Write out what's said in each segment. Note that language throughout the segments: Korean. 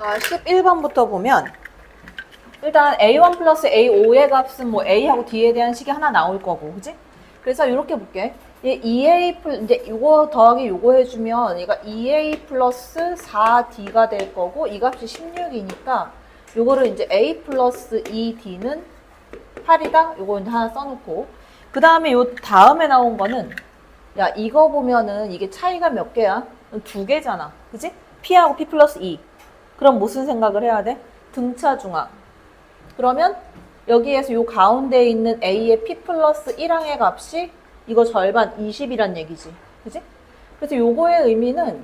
11번부터 보면 일단 A1 플러스 A5의 값은 뭐 A하고 D에 대한 식이 하나 나올 거고, 그지? 그래서 이렇게 볼게. 얘 2A 이제 요거 더하기 요거 해주면 얘가 2A 플러스 4D가 될 거고, 이 값이 16이니까 요거를 이제 A 플러스 2D는 8이다? 요거 이제 하나 써놓고. 그 다음에 요 다음에 나온 거는, 야, 이거 보면은 이게 차이가 몇 개야? 두 개잖아. 그지? P하고 P 플러스 2. 그럼 무슨 생각을 해야 돼? 등차 중앙. 그러면 여기에서 요 가운데 있는 A의 P 플러스 1항의 값이 이거 절반 20이란 얘기지. 그지? 그래서 요거의 의미는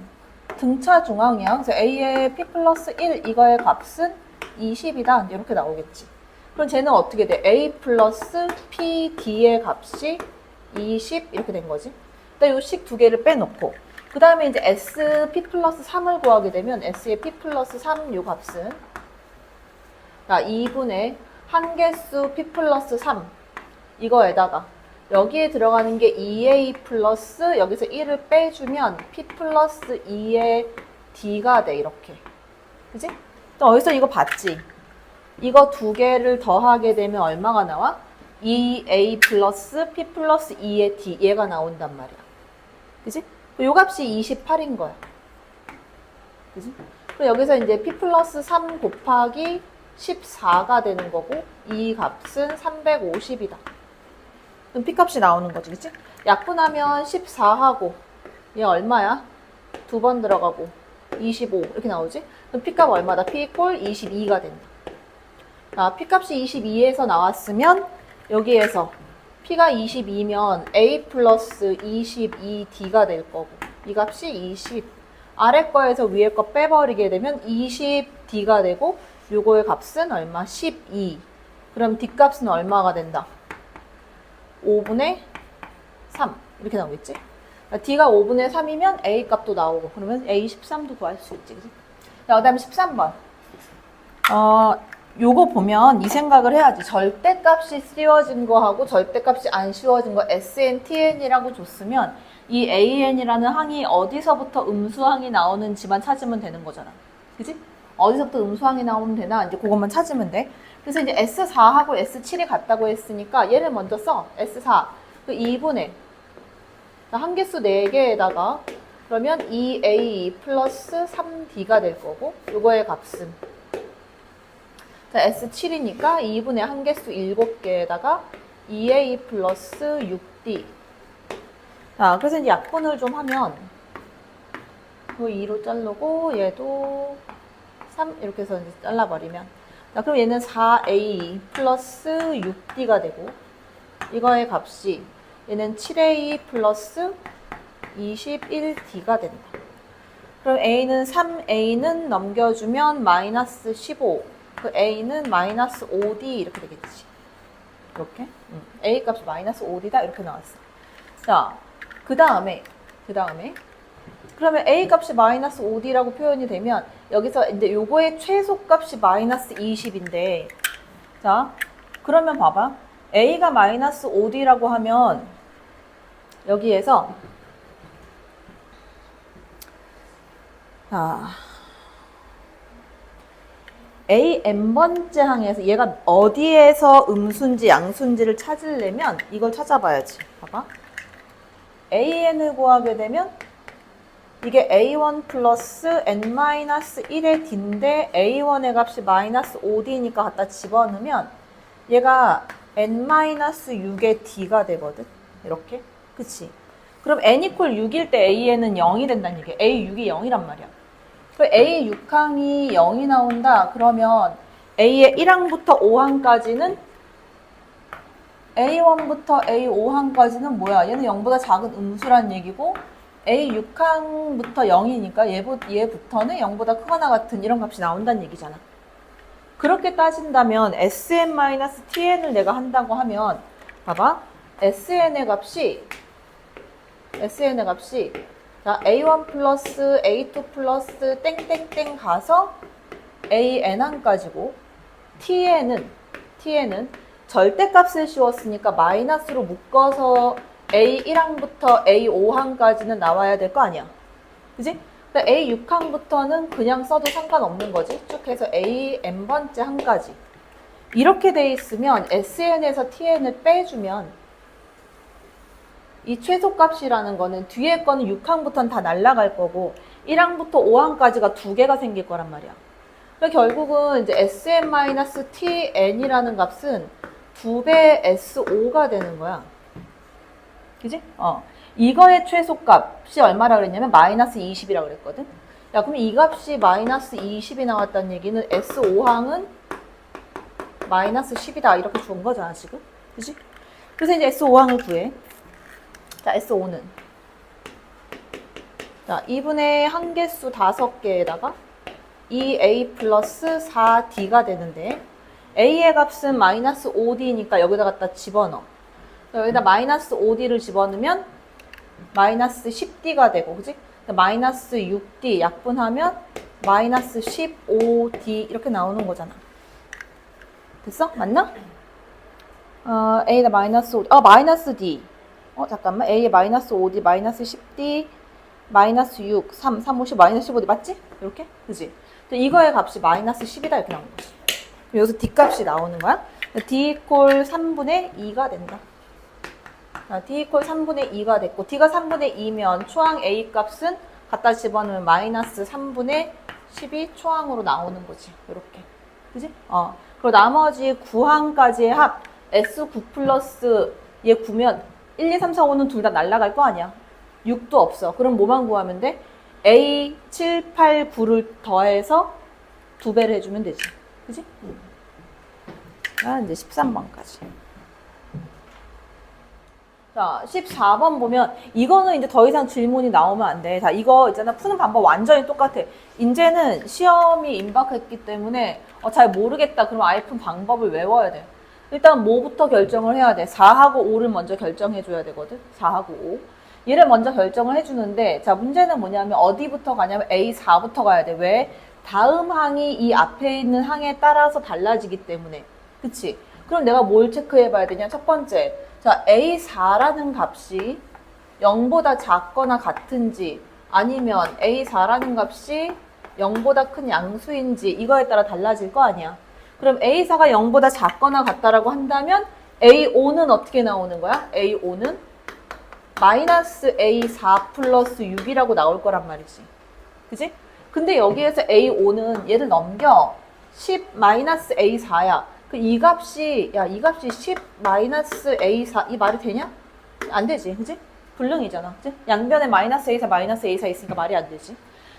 등차 중앙이야. 그래서 A의 P 플러스 1 이거의 값은 20이다. 이렇게 나오겠지. 그럼 쟤는 어떻게 돼? A 플러스 PD의 값이 20 이렇게 된 거지. 일단 요 식 두 개를 빼놓고 그 다음에 이제 S P 플러스 3을 구하게 되면 S의 P 플러스 3 요 값은 2분의 한개수 P 플러스 3 이거에다가 여기에 들어가는 게 2A 플러스 여기서 1을 빼주면 P 플러스 2의 D가 돼 이렇게. 그지? 또 어디서 이거 봤지? 이거 두 개를 더하게 되면 얼마가 나와? 2A 플러스 P 플러스 2의 D 얘가 나온단 말이야. 그지? 요 값이 28인 거야. 그지? 그리고 여기서 이제 P 플러스 3 곱하기 14가 되는 거고 이 값은 350이다. 그럼 P 값이 나오는 거지. 그치? 약분하면 14하고 얘 얼마야? 두 번 들어가고 25 이렇게 나오지? 그럼 P 값 얼마다? P 이퀄 22가 된다. P 값이 22에서 나왔으면 여기에서 P가 22면 A 플러스 22D가 될 거고 이 값이 20 아래 거에서 위에 거 빼버리게 되면 20D가 되고 요거의 값은 얼마? 12 그럼 D 값은 얼마가 된다? 5분의 3 이렇게 나오겠지? D가 5분의 3이면 A 값도 나오고 그러면 A 13도 구할 수 있지. 그치? 자, 그 다음에 13번 요거 보면 이 생각을 해야지. 절대값이 씌워진 거하고 절대값이 안 씌워진 거 SN, TN이라고 줬으면 이 AN이라는 항이 어디서부터 음수항이 나오는지만 찾으면 되는 거잖아. 그지? 어디서부터 음수항이 나오면 되나 이제 그것만 찾으면 돼. 그래서 이제 S4하고 S7이 같다고 했으니까 얘를 먼저 써. S4 그 2분의 한개수 4개에다가 그러면 2A 플러스 3D가 될 거고 요거의 값은 자, S7이니까 2분의 한개수 7개에다가 2A 플러스 6D. 자, 그래서 이제 약분을 좀 하면, 그 2로 자르고, 얘도 3, 이렇게 해서 이제 잘라버리면. 자, 그럼 얘는 4A 플러스 6D가 되고, 이거의 값이, 얘는 7A 플러스 21D가 된다. 그럼 A는 3A는 넘겨주면 마이너스 15. 그 A는 마이너스 5D 이렇게 되겠지. 이렇게. A 값이 마이너스 5D다 이렇게 나왔어. 자, 그 다음에 그러면 A 값이 마이너스 5D라고 표현이 되면 여기서 이제 요거의 최소값이 마이너스 20인데 자, 그러면 봐봐. A가 마이너스 5D라고 하면 여기에서 자 A n번째 항에서 얘가 어디에서 음수인지 양수인지를 찾으려면 이걸 찾아봐야지. 봐봐. AN을 구하게 되면 이게 A1 플러스 N-1의 D인데 A1의 값이 마이너스 5D니까 갖다 집어넣으면 얘가 N-6의 D가 되거든. 이렇게. 그치? 그럼 N 이퀄 6일 때 AN은 0이 된다는 얘기야. A6이 0이란 말이야. A 6항이 0이 나온다. 그러면 A의 1항부터 5항까지는 A1부터 A 5항까지는 뭐야? 얘는 0보다 작은 음수란 얘기고 A 6항부터 0이니까 얘부터는 0보다 크거나 같은 이런 값이 나온다는 얘기잖아. 그렇게 따진다면 SN-TN을 내가 한다고 하면 봐봐. SN의 값이 자, A1 플러스 A2 플러스 땡땡땡 가서 AN항까지고 TN은 절대값을 씌웠으니까 마이너스로 묶어서 A1항부터 A5항까지는 나와야 될 거 아니야. 그지? A 6항부터는 그냥 써도 상관없는 거지. 쭉 해서 A n번째 항까지. 이렇게 돼 있으면 SN에서 TN을 빼주면 이 최소값이라는 거는 뒤에 거는 6항부터는 다 날라갈 거고 1항부터 5항까지가 두 개가 생길 거란 말이야. 그러니까 결국은 이제 SN-TN이라는 값은 2배 S5가 되는 거야. 그지? 이거의 최소값이 얼마라 그랬냐면 마이너스 20이라고 그랬거든. 야, 그럼 이 값이 마이너스 20이 나왔다는 얘기는 S5항은 마이너스 10이다. 이렇게 준 거잖아, 지금. 그지? 그래서 이제 S5항을 구해. 자, S5는. 자, 2분의 한개수 5개에다가 2A 플러스 4D가 되는데, A의 값은 마이너스 5D니까 여기다 갖다 집어넣어. 여기다 마이너스 5D를 집어넣으면 마이너스 10D가 되고, 그지? 마이너스 6D 약분하면 마이너스 15D 이렇게 나오는 거잖아. 됐어? 맞나? A에다 마이너스 5D, 마이너스 D. 잠깐만. A에 마이너스 5D, 마이너스 10D, 마이너스 6, 3, 3, 5, 10, 마이너스 15D 맞지? 이렇게? 그지? 이거의 값이 마이너스 10이다 이렇게 나오는 거지. 여기서 D 값이 나오는 거야. D 이퀄 3분의 2가 된다. D 이퀄 3분의 2가 됐고 D가 3분의 2면 초항 A 값은 갖다 집어넣으면 마이너스 3분의 10이 초항으로 나오는 거지. 이렇게. 그지? 그리고 나머지 9항까지의 합 S9 플러스 얘 9면 1, 2, 3, 4, 5는 둘 다 날라갈 거 아니야. 6도 없어. 그럼 뭐만 구하면 돼? A 7, 8, 9를 더해서 2배를 해주면 되지. 그지? 이제 13번까지. 자, 14번 보면 이거는 이제 더 이상 질문이 나오면 안 돼. 자, 이거 있잖아. 푸는 방법 완전히 똑같아. 이제는 시험이 임박했기 때문에 잘 모르겠다. 그럼 아예 푼 방법을 외워야 돼. 일단 뭐부터 결정을 해야 돼? 4하고 5를 먼저 결정해줘야 되거든. 4하고 5. 얘를 먼저 결정을 해주는데 자, 문제는 뭐냐면 어디부터 가냐면 A4부터 가야 돼. 왜? 다음 항이 이 앞에 있는 항에 따라서 달라지기 때문에. 그치? 그럼 내가 뭘 체크해 봐야 되냐? 첫 번째. 자, A4라는 값이 0보다 작거나 같은지 아니면 A4라는 값이 0보다 큰 양수인지 이거에 따라 달라질 거 아니야. 그럼 A4가 0보다 작거나 같다라고 한다면 A5는 어떻게 나오는 거야? A5는 마이너스 A4 플러스 6이라고 나올 거란 말이지. 그지? 근데 여기에서 A5는 얘를 넘겨 10 마이너스 A4야. 이 값이 10 마이너스 A4 이 말이 되냐? 안 되지. 그지? 불능이잖아. 그지? 양변에 마이너스 A4 있으니까 말이 안 되지.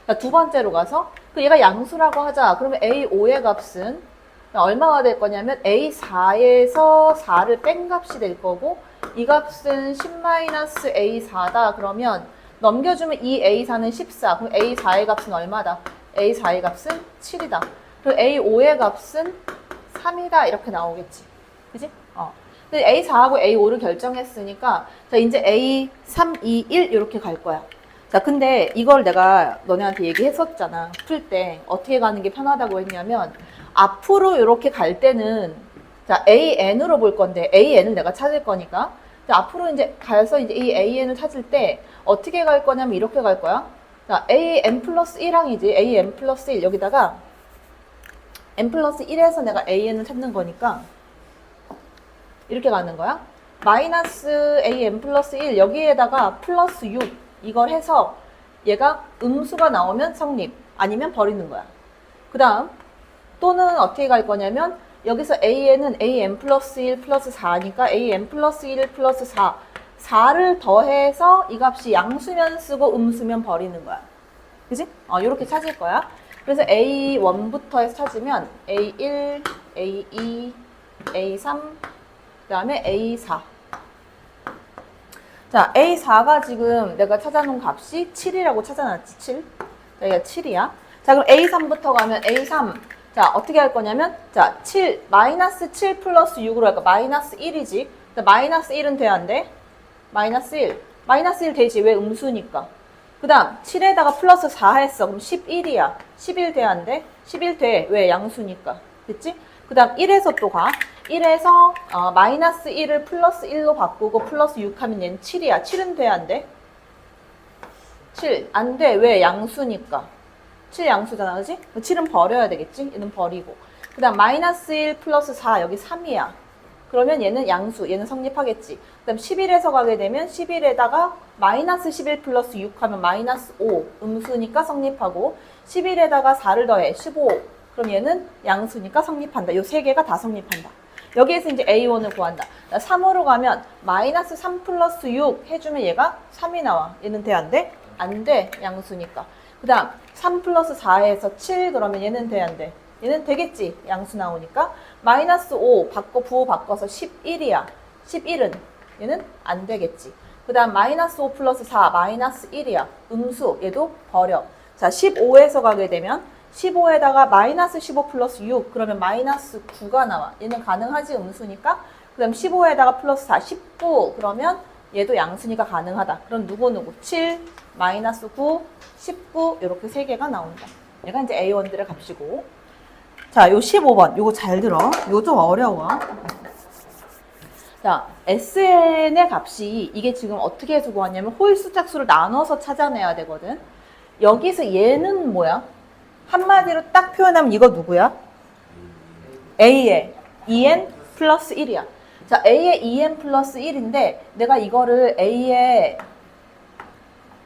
자, 두 번째로 가서 얘가 양수라고 하자. 그러면 A5의 값은 얼마가 될 거냐면 A4에서 4를 뺀 값이 될 거고 이 값은 10-A4다. 그러면 넘겨주면 이 A4는 14. 그럼 A4의 값은 얼마다? A4의 값은 7이다. 그리고 A5의 값은 3이다. 이렇게 나오겠지. 그지? 근데 A4하고 A5를 결정했으니까 자, 이제 A3, 2, 1 이렇게 갈 거야. 자, 근데 이걸 내가 너네한테 얘기했었잖아. 풀 때 어떻게 가는 게 편하다고 했냐면 앞으로 이렇게 갈 때는 자, AN으로 볼 건데 AN을 내가 찾을 거니까 자, 앞으로 이제 가서 이제 이 AN을 찾을 때 어떻게 갈 거냐면 이렇게 갈 거야. 자, AN 플러스 1항이지. AN 플러스 1 여기다가 N 플러스 1에서 내가 AN을 찾는 거니까 이렇게 가는 거야. 마이너스 AN 플러스 1 여기에다가 플러스 6 이걸 해서 얘가 음수가 나오면 성립 아니면 버리는 거야. 그 다음 또는 어떻게 갈 거냐면 여기서 AN은 AN 플러스 1 플러스 4니까 AN 플러스 1 플러스 4 4를 더해서 이 값이 양수면 쓰고 음수면 버리는 거야. 그지? 이렇게 찾을 거야. 그래서 A1부터 해서 찾으면 A1, A2, A3, 그 다음에 A4. 자, A4가 지금 내가 찾아놓은 값이 7이라고 찾아놨지, 7. 여기가 7이야. 자, 그럼 A3부터 가면 A3. 자, 어떻게 할 거냐면, 자, 7, 마이너스 7 플러스 6으로 할까? 마이너스 1이지. 마이너스 1은 돼야 안 돼? 마이너스 1. 마이너스 1 되지. 왜? 음수니까. 그 다음 7에다가 플러스 4 했어. 그럼 11이야. 11 돼야 안 돼? 11 돼. 왜? 양수니까. 됐지? 그 다음 1에서 또 가. 1에서 마이너스 1을 플러스 1로 바꾸고 플러스 6 하면 얘는 7이야. 7은 돼야 안 돼? 7. 안 돼. 왜? 양수니까. 7 양수잖아. 그지? 7은 버려야 되겠지? 얘는 버리고. 그 다음 마이너스 1 플러스 4. 여기 3이야. 그러면 얘는 양수. 얘는 성립하겠지. 그 다음 11에서 가게 되면 11에다가 마이너스 11 플러스 6 하면 마이너스 5. 음수니까 성립하고 11에다가 4를 더해. 15. 그럼 얘는 양수니까 성립한다. 요 세 개가 다 성립한다. 여기에서 이제 A1을 구한다. 3으로 가면 마이너스 3 플러스 6 해주면 얘가 3이 나와. 얘는 돼, 안 돼? 안 돼. 양수니까. 그 다음 3 플러스 4에서 7 그러면 얘는 돼, 안 돼? 얘는 되겠지. 양수 나오니까. 마이너스 5 부호 바꿔서 11이야. 11은 얘는 안 되겠지. 그 다음 마이너스 5 플러스 4 마이너스 1이야. 음수. 얘도 버려. 자, 15에서 가게 되면 15에다가 마이너스 15 플러스 6 그러면 마이너스 9가 나와. 얘는 가능하지. 음수니까. 그 다음 15에다가 플러스 4 19 그러면 얘도 양수니까 가능하다. 그럼 누구 7 마이너스 9 19 이렇게 세 개가 나온다. 얘가 이제 A1들의 값이고. 자, 요 15번 요거 잘 들어. 요 좀 어려워. 자, SN의 값이 이게 지금 어떻게 해서 구하냐면 홀수 짝수를 나눠서 찾아내야 되거든. 여기서 얘는 뭐야? 한마디로 딱 표현하면 이거 누구야? A의 2n 플러스 1이야. 자, A의 2n 플러스 1인데 내가 이거를 A의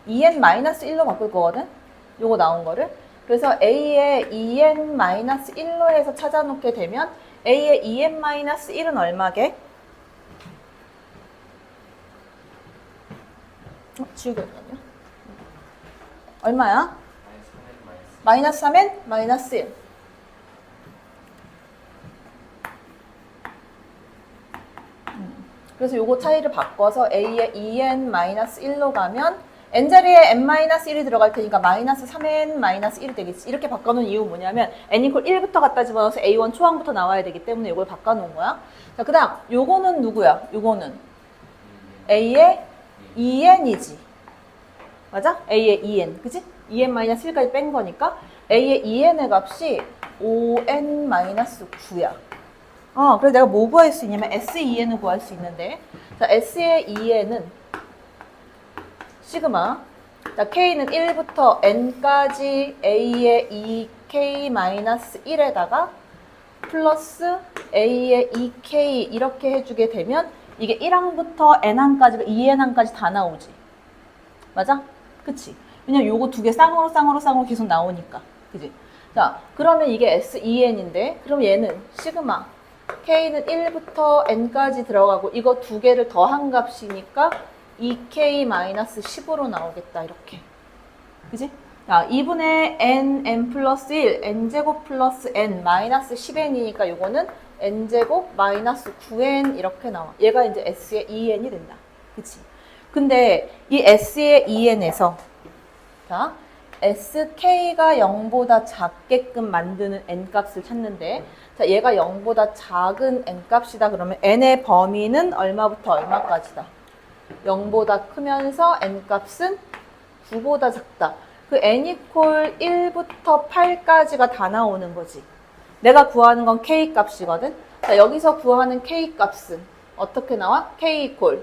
2n 마이너스 1로 바꿀 거거든? 요거 나온 거를. 그래서 A의 2n 마이너스 1로 해서 찾아놓게 되면 A의 2n 마이너스 1은 얼마게? 지우겠거든요. 얼마야? 마이너스 3n 마이너스 1. 그래서 요거 차이를 바꿔서 A의 2n 마이너스 1로 가면 n 자리에 n 마이너스 1이 들어갈 테니까 마이너스 3n 마이너스 1이 되겠지. 이렇게 바꿔놓은 이유 뭐냐면 n 이퀄 1부터 갖다 집어넣어서 A1 초항부터 나와야 되기 때문에 이걸 바꿔놓은 거야. 자, 그 다음 요거는 누구야? 요거는 A의 2n이지. 맞아? A의 2n. 그치? 2n 마이너스 1까지 뺀 거니까 A의 2n의 값이 5n 마이너스 9야. 그래서 내가 뭐 구할 수 있냐면 S2n을 구할 수 있는데, 자, S의 2n은 시그마. 자, K는 1부터 N까지 A의 2K 마이너스 1에다가 플러스 A의 2K 이렇게 해주게 되면 이게 1항부터 N항까지가 2N항까지 다 나오지. 맞아? 그치? 왜냐면 요거 두 개 쌍으로 계속 나오니까. 그치? 자, 그러면 이게 S2N인데, 그럼 얘는 시그마. K는 1부터 N까지 들어가고 이거 두 개를 더한 값이니까 2K-10으로 나오겠다. 이렇게. 그지? 자, 2분의 N 플러스 1, N제곱 플러스 N 마이너스 10N이니까 요거는 N제곱 마이너스 9N 이렇게 나와. 얘가 이제 S의 2N이 된다. 그치? 근데 이 S의 2N에서 자, SK가 0보다 작게끔 만드는 N값을 찾는데, 자, 얘가 0보다 작은 N값이다. 그러면 N의 범위는 얼마부터 얼마까지다? 0보다 크면서 N값은 9보다 작다. 그 N 이퀄 1부터 8까지가 다 나오는 거지. 내가 구하는 건 K값이거든. 자, 여기서 구하는 K값은 어떻게 나와? K 이퀄.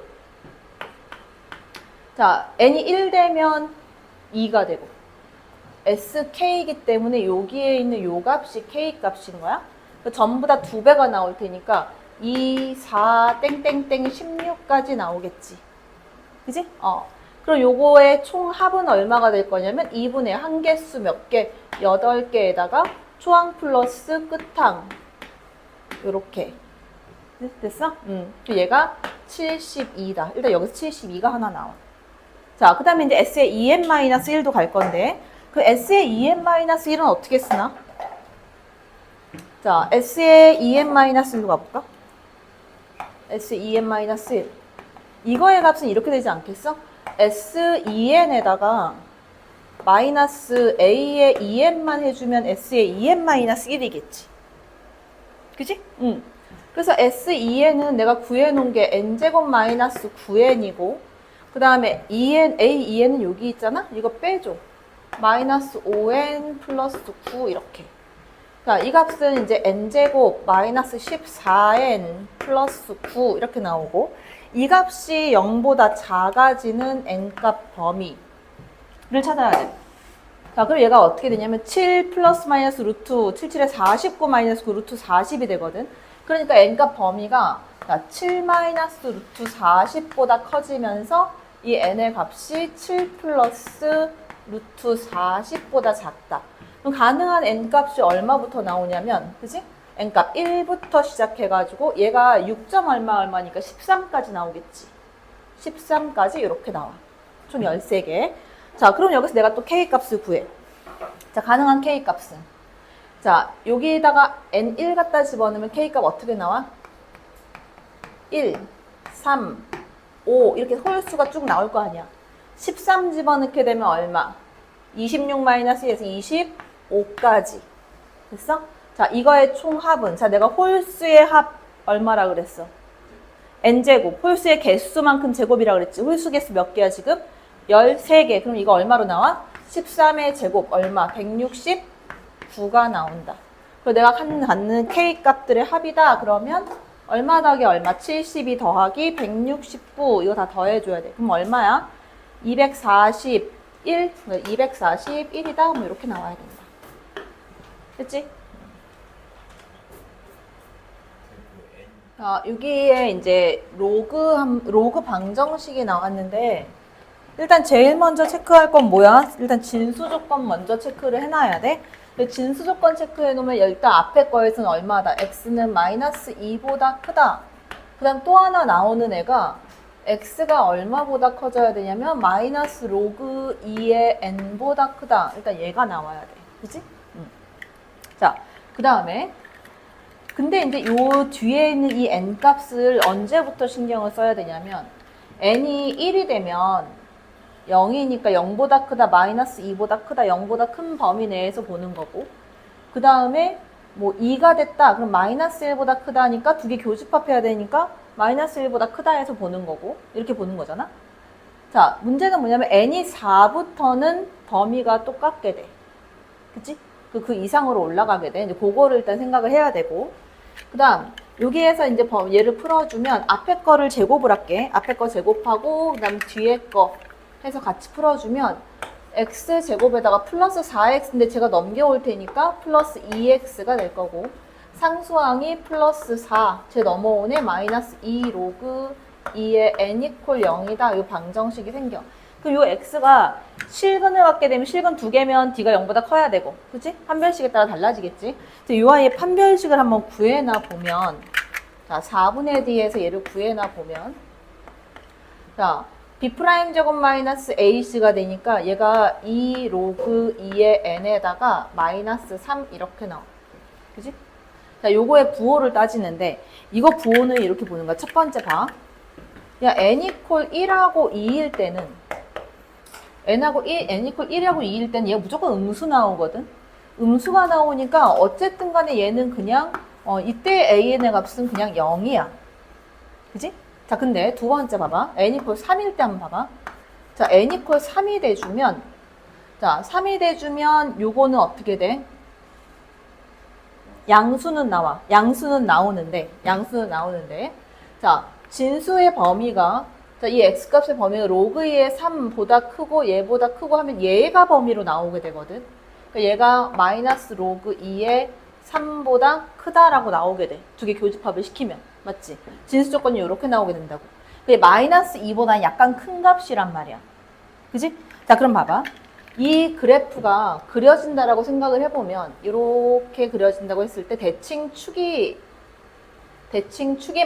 자, N이 1 되면 2가 되고 SK이기 때문에 여기에 있는 요 값이 K값인 거야. 전부 다 2배가 나올 테니까 2, 4, 땡땡땡 16까지 나오겠지. 그지? 그럼 요거의 총 합은 얼마가 될 거냐면 2분의 한 개수 몇 개? 8개에다가 초항 플러스 끝항. 요렇게. 됐어? 얘가 72다. 일단 여기서 72가 하나 나와. 자, 그 다음에 이제 S의 2n-1도 갈 건데, 그 S의 2n-1은 어떻게 쓰나? 자, S의 2n-1로 가볼까? S의 2n-1. 이거의 값은 이렇게 되지 않겠어? S2n에다가 마이너스 A의 2n만 해주면 S의 2n-1이겠지. 그지? 그래서 S2n은 내가 구해놓은 게 n제곱 마이너스 9n이고, 그 다음에 A2n은 여기 있잖아? 이거 빼줘. 마이너스 5n 플러스 9 이렇게. 그러니까 이 값은 이제 n제곱 마이너스 14n 플러스 9 이렇게 나오고, 이 값이 0보다 작아지는 n값 범위. 찾아야 돼. 자, 그럼 얘가 어떻게 되냐면 7 플러스 마이너스 루트 77에 49 마이너스 9 루트 40이 되거든. 그러니까 n값 범위가 7 마이너스 루트 40보다 커지면서 이 n의 값이 7 플러스 루트 40보다 작다. 그럼 가능한 n값이 얼마부터 나오냐면, 그지? n값 1부터 시작해가지고 얘가 6. 얼마니까 13까지 나오겠지. 13까지 이렇게 나와. 총 13개. 자, 그럼 여기서 내가 또 K값을 구해. 자, 가능한 K값은. 자, 여기에다가 N1 갖다 집어넣으면 K값 어떻게 나와? 1, 3, 5 이렇게 홀수가 쭉 나올 거 아니야. 13 집어넣게 되면 얼마? 26-1에서 25까지. 됐어? 자, 이거의 총합은, 자, 내가 홀수의 합 얼마라 그랬어? N제곱. 홀수의 개수만큼 제곱이라 그랬지. 홀수 개수 몇 개야 지금? 13개. 그럼 이거 얼마로 나와? 13의 제곱 얼마? 169가 나온다. 그리고 내가 갖는 K값들의 합이다. 그러면 얼마 더하기 얼마? 72 더하기 169. 이거 다 더해줘야 돼. 그럼 얼마야? 241. 241이다. 뭐 이렇게 나와야 된다. 됐지? 여기에 이제 로그 방정식이 나왔는데, 일단 제일 먼저 체크할 건 뭐야? 일단 진수 조건 먼저 체크를 해놔야 돼. 진수 조건 체크해 놓으면 일단 앞에 거에서는 얼마다? x는 마이너스 2보다 크다. 그 다음 또 하나 나오는 애가 x가 얼마보다 커져야 되냐면 마이너스 로그 2의 n보다 크다. 일단 얘가 나와야 돼. 그치? 자, 그 다음에 근데 이제 요 뒤에 있는 이 n값을 언제부터 신경을 써야 되냐면 n이 1이 되면 0이니까 0보다 크다, 마이너스 2보다 크다, 0보다 큰 범위 내에서 보는 거고, 그 다음에 뭐 2가 됐다, 그럼 마이너스 1보다 크다 하니까 두 개 교집합해야 되니까 마이너스 1보다 크다 해서 보는 거고, 이렇게 보는 거잖아. 자, 문제는 뭐냐면 n이 4부터는 범위가 똑같게 돼. 그치? 그 이상으로 올라가게 돼. 이제 그거를 일단 생각을 해야 되고, 그 다음 여기에서 이제 얘를 풀어주면 앞에 거를 제곱을 할게. 앞에 거 제곱하고 그 다음 뒤에 거 해서 같이 풀어주면 x제곱에다가 플러스 4x인데 제가 넘겨올 테니까 플러스 2x가 될 거고, 상수항이 플러스 4, 제 넘어오네 마이너스 2 로그 2의 n 이퀄 0이다. 이 방정식이 생겨. 그럼 요 x가 실근을 갖게 되면 실근 2개면 d가 0보다 커야 되고, 그치? 판별식에 따라 달라지겠지? 요 아이의 판별식을 한번 구해놔 보면, 자, 4분의 d에서 얘를 구해놔 보면, 자, b' 제곱 마이너스 ac가 되니까 얘가 2 로그 2의 n에다가 마이너스 3 이렇게 나와. 그치? 자, 요거의 부호를 따지는데, 이거 부호는 이렇게 보는 거야. 첫 번째 봐. 야, n 이퀄 1하고 2일 때는, n 이퀄 1하고 2일 때는 얘가 무조건 음수 나오거든? 음수가 나오니까 어쨌든 간에 얘는 그냥, 이때 an의 값은 그냥 0이야. 그치? 자, 근데 두 번째 봐봐. n 이퀄 3일 때 한번 봐봐. 자, n 이퀄 3이 돼주면, 자, 3이 돼주면 요거는 어떻게 돼? 양수는 나와. 양수는 나오는데, 자, 진수의 범위가, 자, 이 x값의 범위가 로그 2의 3보다 크고 얘보다 크고 하면 얘가 범위로 나오게 되거든. 그러니까 얘가 마이너스 로그 2의 3보다 크다라고 나오게 돼. 두 개 교집합을 시키면. 맞지? 진수 조건이 이렇게 나오게 된다고. 근데 마이너스 2보다 약간 큰 값이란 말이야. 그지? 자, 그럼 봐봐. 이 그래프가 그려진다라고 생각을 해보면 이렇게 그려진다고 했을 때 대칭축이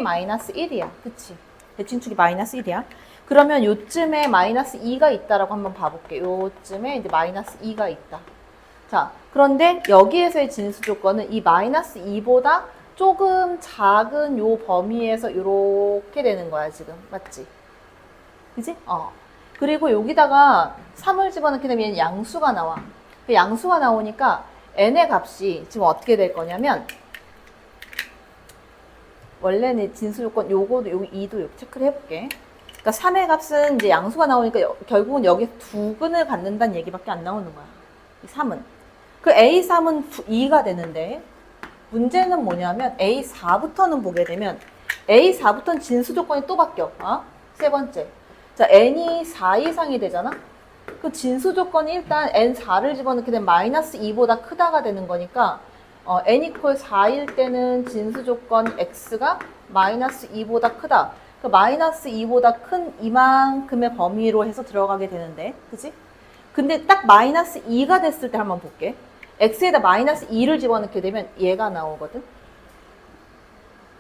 마이너스 1이야. 그치? 대칭축이 마이너스 1이야. 그러면 요쯤에 마이너스 2가 있다라고 한번 봐볼게. 요쯤에 이제 마이너스 2가 있다. 자, 그런데 여기에서의 진수 조건은 이 마이너스 2보다 조금 작은 요 범위에서 이렇게 되는 거야, 지금. 맞지? 그지? 그리고 여기다가 3을 집어넣게 되면 얘는 양수가 나와. 그 양수가 나오니까 n의 값이 지금 어떻게 될 거냐면, 원래는 진수 조건 요거도 여기 2도 이렇게 체크를 해볼게. 그러니까 3의 값은 이제 양수가 나오니까 결국은 여기서 두 근을 갖는다는 얘기밖에 안 나오는 거야. 이 3은. 그 A3은 2가 되는데, 문제는 뭐냐면 A4부터는 보게 되면 A4부터는 진수 조건이 또 바뀌어. 세 번째. 자, n이 4 이상이 되잖아? 그 진수 조건이 일단 n4를 집어넣게 되면 마이너스 2보다 크다가 되는 거니까 n 이퀄 4일 때는 진수 조건 x가 마이너스 2보다 크다. 그 마이너스 2보다 큰 이만큼의 범위로 해서 들어가게 되는데, 그치? 근데 딱 마이너스 2가 됐을 때 한번 볼게. x에다 마이너스 2를 집어넣게 되면 얘가 나오거든.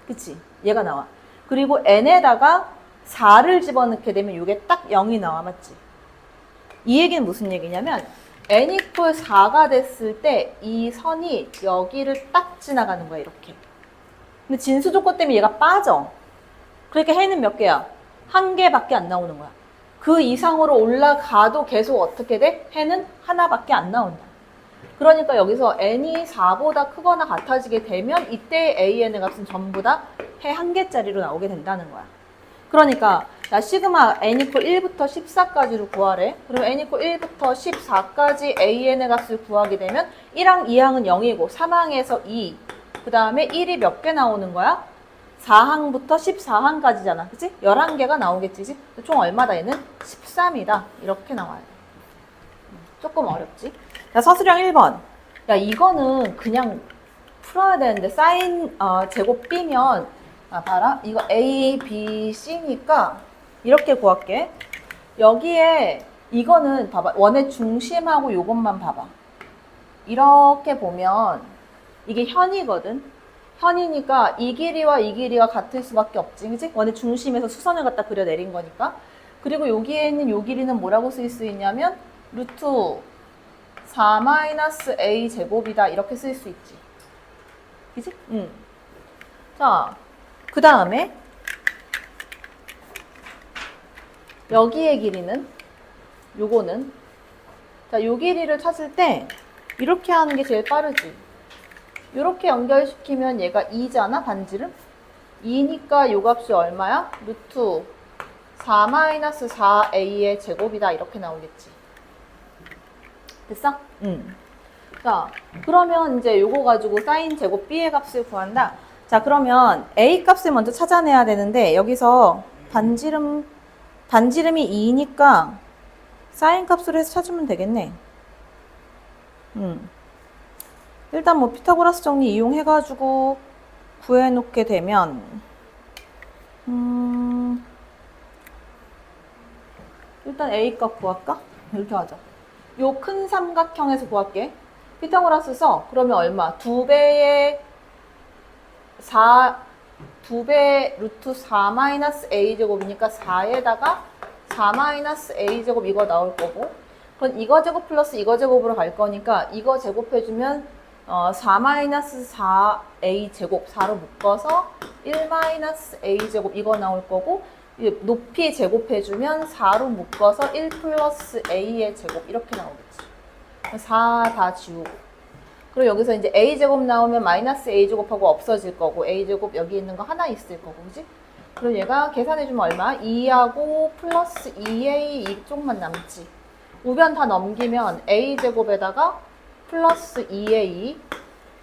그치? 얘가 나와. 그리고 n에다가 4를 집어넣게 되면 이게 딱 0이 나와. 맞지? 이 얘기는 무슨 얘기냐면 n 이퀄 4가 됐을 때 이 선이 여기를 딱 지나가는 거야. 이렇게. 근데 진수 조건 때문에 얘가 빠져. 그러니까 해는 몇 개야? 한 개밖에 안 나오는 거야. 그 이상으로 올라가도 계속 어떻게 돼? 해는 하나밖에 안 나온다. 그러니까 여기서 n이 4보다 크거나 같아지게 되면 이때 an의 값은 전부 다 해 한 개짜리로 나오게 된다는 거야. 그러니까 나 시그마 n 이퀄 1부터 14까지로 구하래. 그럼 n 이퀄 1부터 14까지 an의 값을 구하게 되면 1항, 2항은 0이고 3항에서 2, 그 다음에 1이 몇 개 나오는 거야? 4항부터 14항까지잖아. 그치? 11개가 나오겠지. 그치? 총 얼마다 얘는? 13이다. 이렇게 나와야 돼. 조금 어렵지? 자, 서술형 1번. 야, 이거는 그냥 풀어야 되는데 사인 제곱 B면 봐라. 이거 A, B, C니까 이렇게 구할게. 여기에 이거는 봐봐. 원의 중심하고 요것만 봐봐. 이렇게 보면 이게 현이거든. 현이니까 이 길이와 이 길이가 같을 수밖에 없지. 그치? 원의 중심에서 수선을 갖다 그려내린 거니까. 그리고 여기에 있는 요 길이는 뭐라고 쓸 수 있냐면 루트 4-a 제곱이다. 이렇게 쓸 수 있지. 그치? 자, 그 다음에 여기의 길이는 요거는 자, 요 길이를 찾을 때 이렇게 하는 게 제일 빠르지. 이렇게 연결시키면 얘가 2잖아, 반지름. 2니까 요 값이 얼마야? 루트 4-4a의 제곱이다. 이렇게 나오겠지. 됐어? 자, 그러면 이제 요거 가지고 사인 제곱 b의 값을 구한다. 자, 그러면 a 값을 먼저 찾아내야 되는데 여기서 반지름이 2니까 사인 값으로 해서 찾으면 되겠네. 일단 뭐 피타고라스 정리 이용해가지고 구해놓게 되면 일단 a 값 구할까? 이렇게 하자. 요 큰 삼각형에서 구할게. 피타고라스 써. 그러면 얼마? 2배의 2배 루트 4-a 제곱이니까 4에다가 4-a 제곱 이거 나올 거고, 그럼 이거 제곱 플러스 이거 제곱으로 갈 거니까 이거 제곱해주면 4-4a 제곱 4로 묶어서 1-a 제곱 이거 나올 거고, 높이 제곱해주면 4로 묶어서 1 플러스 a의 제곱 이렇게 나오겠지. 4 다 지우고. 그리고 여기서 이제 a제곱 나오면 마이너스 a제곱하고 없어질 거고, a제곱 여기 있는 거 하나 있을 거고, 그지? 그럼 얘가 계산해주면 얼마? 2하고 플러스 2a 이쪽만 남지. 우변 다 넘기면 a제곱에다가 플러스 2a,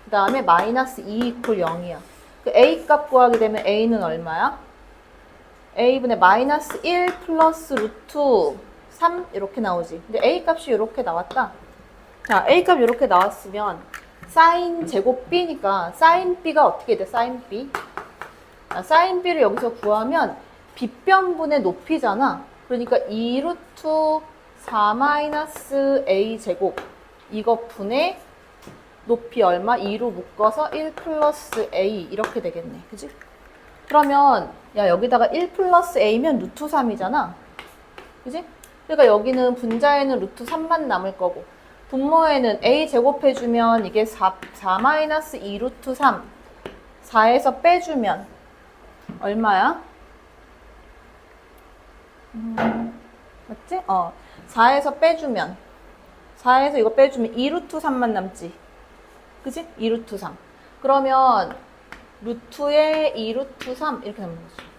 그 다음에 마이너스 2 이퀄 0이야. 그 a 값 구하게 되면 a는 얼마야? a분의 마이너스 1 플러스 루트 3 이렇게 나오지. 근데 a 값이 이렇게 나왔다. 자, a 값 이렇게 나왔으면 사인 제곱 b니까 사인 b가 어떻게 돼? 사인 b. 사인 b를 여기서 구하면 빗변분의 높이잖아. 그러니까 2 루트 4-a 제곱 이거 분의 높이 얼마? 2로 묶어서 1 플러스 a 이렇게 되겠네. 그지? 그러면 야, 여기다가 1 플러스 a면 루트 3이잖아. 그지? 그러니까 여기는 분자에는 루트 3만 남을 거고, 분모에는 a 제곱해주면 이게 4-2 루트 3 4에서 빼주면 얼마야? 맞지? 4에서 빼주면 4에서 이거 빼주면 2 루트 3만 남지. 그지? 2 루트 3. 그러면 루트에 2 루트 3 이렇게 남는 거지.